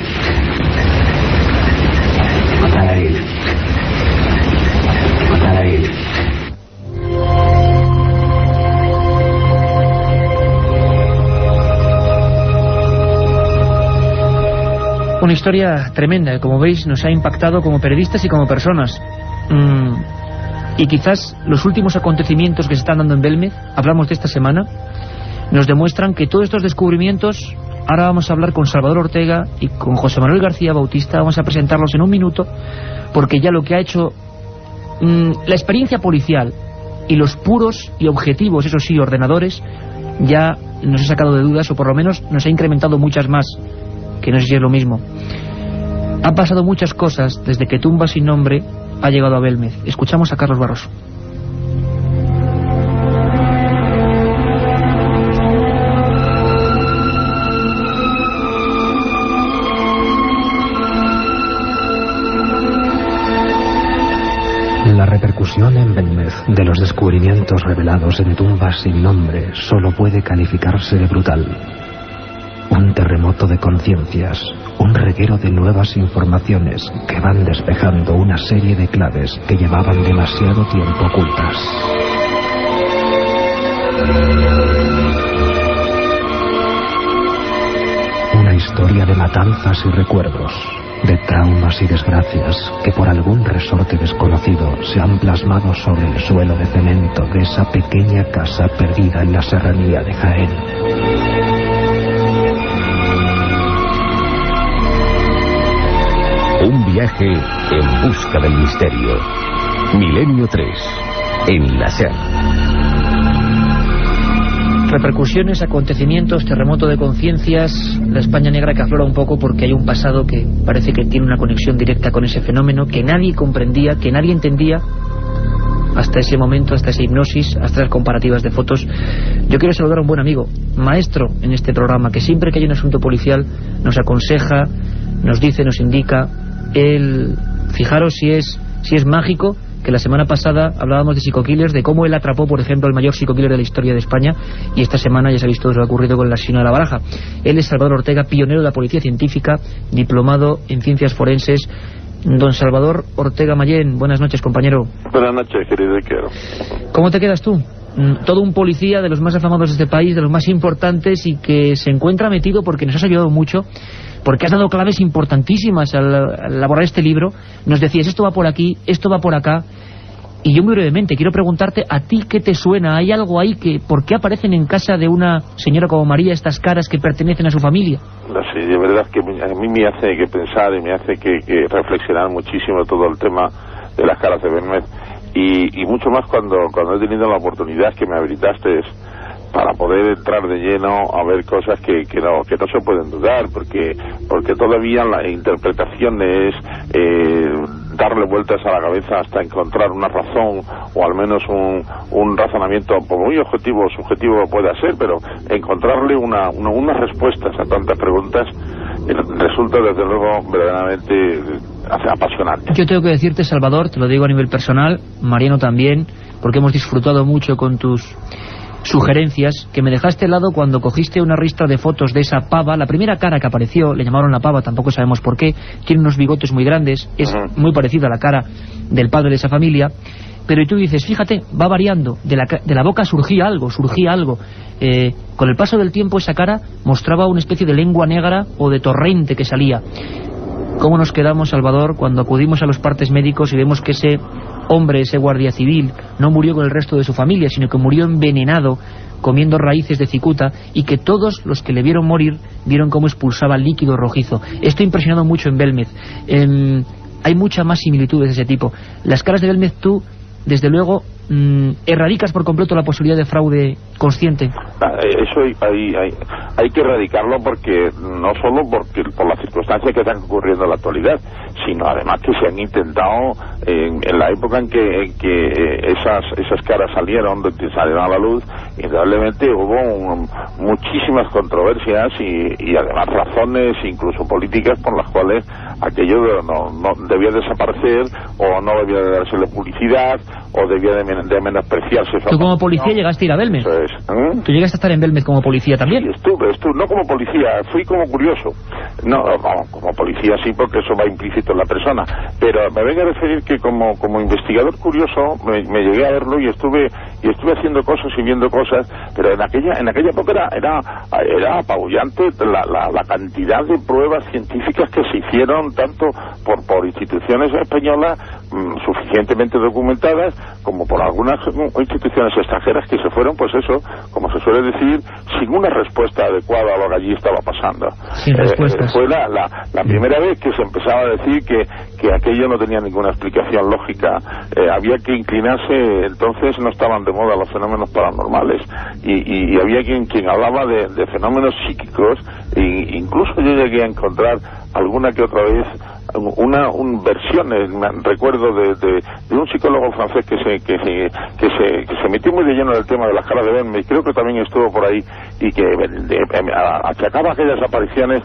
Matar a él. Matar a él. Una historia tremenda, que como veis nos ha impactado como periodistas y como personas. Y quizás los últimos acontecimientos que se están dando en Belmez, hablamos de esta semana, nos demuestran que todos estos descubrimientos, ahora vamos a hablar con Salvador Ortega y con José Manuel García Bautista, vamos a presentarlos en un minuto, porque ya lo que ha hecho la experiencia policial y los puros y objetivos, eso sí, ordenadores, ya nos ha sacado de dudas, o por lo menos nos ha incrementado muchas más, que no sé si es lo mismo. Han pasado muchas cosas desde que Tumba sin nombre ha llegado a Belmez. Escuchamos a Carlos Barroso. La repercusión en Belmez de los descubrimientos revelados en Tumba sin nombre solo puede calificarse de brutal. Un terremoto de conciencias, un reguero de nuevas informaciones que van despejando una serie de claves que llevaban demasiado tiempo ocultas. Una historia de matanzas y recuerdos, de traumas y desgracias que por algún resorte desconocido se han plasmado sobre el suelo de cemento de esa pequeña casa perdida en la serranía de Jaén. Un viaje en busca del misterio. Milenio 3, en la SER. Repercusiones, acontecimientos, terremoto de conciencias, la España negra que aflora un poco porque hay un pasado que parece que tiene una conexión directa con ese fenómeno que nadie comprendía, que nadie entendía hasta ese momento, hasta esa hipnosis, hasta las comparativas de fotos. Yo quiero saludar a un buen amigo, maestro en este programa, que siempre que hay un asunto policial nos aconseja, nos dice, nos indica. Él, fijaros si es mágico, que la semana pasada hablábamos de psico-killers, de cómo él atrapó, por ejemplo, al mayor psico-killer de la historia de España, y esta semana ya se ha visto lo que ha ocurrido con el asesino de La Baraja. Él es Salvador Ortega, pionero de la policía científica, diplomado en ciencias forenses. Don Salvador Ortega Mayén, buenas noches, compañero. Buenas noches, querido Iker. ¿Cómo te quedas tú? Todo un policía de los más afamados de este país, de los más importantes, y que se encuentra metido porque nos has ayudado mucho, porque has dado claves importantísimas al elaborar este libro. Nos decías, esto va por aquí, esto va por acá, y yo muy brevemente quiero preguntarte, ¿a ti qué te suena? ¿Hay algo ahí que, por qué aparecen en casa de una señora como María estas caras que pertenecen a su familia? Sí, de verdad que a mí me hace que pensar y me hace que reflexionar muchísimo todo el tema de las caras de Belmez, y mucho más cuando he tenido la oportunidad que me habilitaste para poder entrar de lleno a ver cosas que no se pueden dudar, porque todavía la interpretación es darle vueltas a la cabeza hasta encontrar una razón, o al menos un razonamiento muy objetivo o subjetivo pueda ser, pero encontrarle unas respuestas a tantas preguntas resulta desde luego verdaderamente apasionante. Yo tengo que decirte, Salvador, te lo digo a nivel personal, Mariano también, porque hemos disfrutado mucho con tus sugerencias, que me dejaste al lado cuando cogiste una ristra de fotos de esa pava. La primera cara que apareció, le llamaron la pava, tampoco sabemos por qué, tiene unos bigotes muy grandes, es muy parecida a la cara del padre de esa familia, pero y tú dices, fíjate, va variando, de la boca surgía algo, con el paso del tiempo esa cara mostraba una especie de lengua negra o de torrente que salía. ¿Cómo nos quedamos, Salvador, cuando acudimos a los partes médicos y vemos que ese hombre, ese guardia civil, no murió con el resto de su familia, sino que murió envenenado comiendo raíces de cicuta, y que todos los que le vieron morir vieron cómo expulsaba líquido rojizo? Esto ha impresionado mucho en Belmez. Hay muchas más similitudes de ese tipo. Las caras de Belmez, tú, desde luego, erradicas por completo la posibilidad de fraude consciente. Eso hay que erradicarlo, porque no solo por las circunstancias que están ocurriendo en la actualidad, sino además que se han intentado en la época en que esas caras salieron a la luz. Indudablemente hubo muchísimas controversias y además razones incluso políticas por las cuales aquello no debía desaparecer, o no debía de dársele publicidad, o debía de menospreciarse. Tú como policía llegaste a ir a Belmez. Eso es. ¿Tú llegaste a estar en Belmez como policía también? Sí, estuve, no como policía, fui como curioso. No, como policía sí, porque eso va implícito en la persona, pero me vengo a referir que como investigador curioso me llegué a verlo y estuve haciendo cosas y viendo cosas, pero en aquella época era apabullante la cantidad de pruebas científicas que se hicieron, tanto por instituciones españolas suficientemente documentadas, como por algunas instituciones extranjeras que se fueron, pues eso, como se suele decir, sin una respuesta adecuada a lo que allí estaba pasando. Sin respuestas. Fue la primera vez que se empezaba a decir que aquello no tenía ninguna explicación lógica. Había que inclinarse, entonces no estaban de moda los fenómenos paranormales, y había quien hablaba de fenómenos psíquicos, e incluso yo llegué a encontrar alguna que otra vez versiones, recuerdo de un psicólogo francés que se metió muy de lleno en el tema de las caras de Belmez, creo que también estuvo por ahí, y que achacaba aquellas apariciones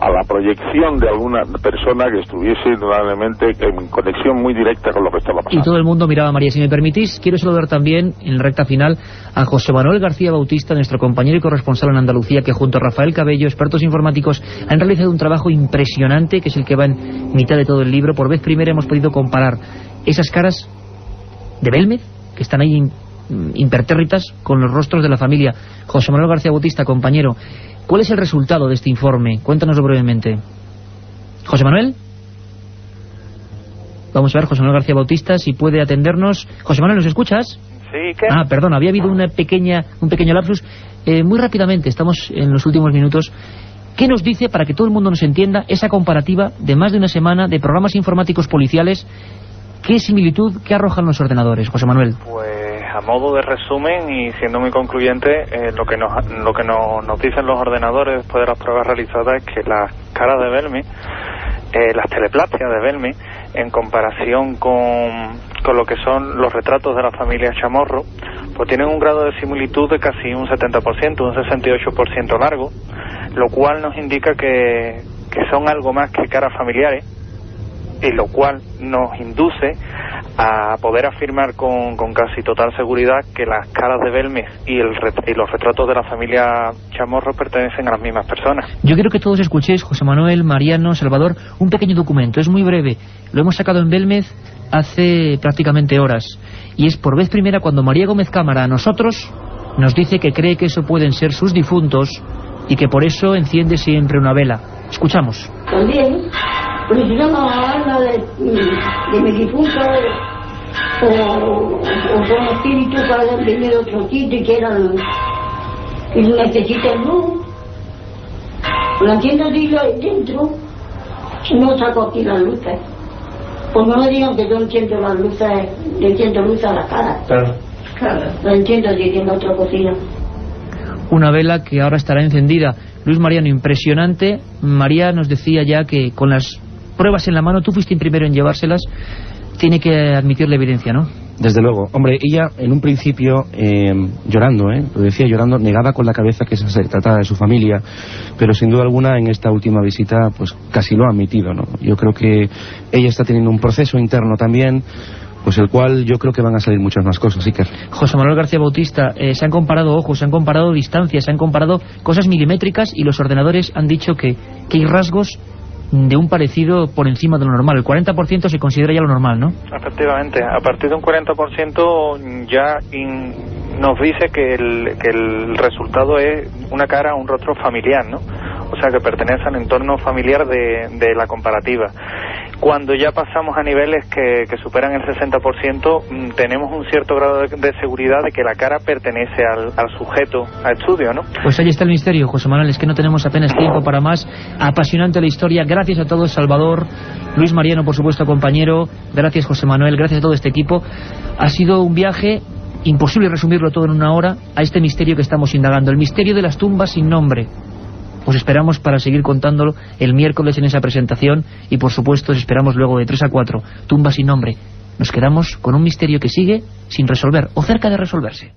a la proyección de alguna persona que estuviese probablemente en conexión muy directa con lo que estaba pasando. Y todo el mundo miraba a María. Si me permitís, quiero saludar también, en la recta final, a José Manuel García Bautista, nuestro compañero y corresponsal en Andalucía, que junto a Rafael Cabello, expertos informáticos, han realizado un trabajo impresionante, que es el que va en mitad de todo el libro. Por vez primera hemos podido comparar esas caras de Belmez, que están ahí impertérritas, con los rostros de la familia. José Manuel García Bautista, compañero, ¿cuál es el resultado de este informe? Cuéntanoslo brevemente. José Manuel. Vamos a ver, José Manuel García Bautista, si puede atendernos. José Manuel, ¿nos escuchas? Sí, ¿qué? Perdón, había habido un pequeño lapsus. Muy rápidamente, estamos en los últimos minutos. ¿Qué nos dice, para que todo el mundo nos entienda, esa comparativa de más de una semana de programas informáticos policiales? ¿Qué similitud, qué arrojan los ordenadores, José Manuel? Pues a modo de resumen y siendo muy concluyente, lo que nos dicen los ordenadores después de las pruebas realizadas es que las caras de Belmez, las teleplastias de Belmez, en comparación con lo que son los retratos de la familia Chamorro, pues tienen un grado de similitud de casi un 70%, un 68% largo, lo cual nos indica que son algo más que caras familiares, y lo cual nos induce a poder afirmar con casi total seguridad que las caras de Belmez y los retratos de la familia Chamorro pertenecen a las mismas personas. Yo quiero que todos escuchéis, José Manuel, Mariano, Salvador, un pequeño documento, es muy breve, lo hemos sacado en Belmez hace prácticamente horas, y es por vez primera cuando María Gómez Cámara a nosotros nos dice que cree que eso pueden ser sus difuntos y que por eso enciende siempre una vela. Escuchamos. También, pues si llama la alma de mi difunto, o son espíritus que han venido de otro sitio y quieran, y necesitan luz, la entiendo dentro, no saco aquí las luces. Pues no me digan que yo enciendo las luces, le enciendo luz a la cara. Claro. La enciendo diciendo otra cocina. Una vela que ahora estará encendida. Luis Mariano, impresionante. María nos decía ya que con las pruebas en la mano, tú fuiste el primero en llevárselas, tiene que admitir la evidencia, ¿no? Desde luego. Hombre, ella en un principio llorando, lo decía llorando, negada con la cabeza que se trataba de su familia, pero sin duda alguna en esta última visita pues casi lo ha admitido, ¿no? Yo creo que ella está teniendo un proceso interno también, pues el cual yo creo que van a salir muchas más cosas, Iker. José Manuel García Bautista, se han comparado ojos, se han comparado distancias, se han comparado cosas milimétricas, y los ordenadores han dicho que hay rasgos de un parecido por encima de lo normal. El 40% se considera ya lo normal, ¿no? Efectivamente, a partir de un 40% ya nos dice que el resultado es una cara, un rostro familiar, ¿no? o sea que pertenece al entorno familiar de la comparativa. Cuando ya pasamos a niveles que superan el 60%, tenemos un cierto grado de seguridad de que la cara pertenece al sujeto a estudio, ¿no? Pues ahí está el misterio, José Manuel, es que no tenemos apenas tiempo para más. Apasionante la historia, gracias a todos, Salvador, Luis Mariano, por supuesto, compañero, gracias José Manuel, gracias a todo este equipo. Ha sido un viaje imposible resumirlo todo en una hora a este misterio que estamos indagando, el misterio de las tumbas sin nombre. Os esperamos para seguir contándolo el miércoles en esa presentación y por supuesto os esperamos luego de 3 a 4, tumbas sin nombre. Nos quedamos con un misterio que sigue sin resolver o cerca de resolverse.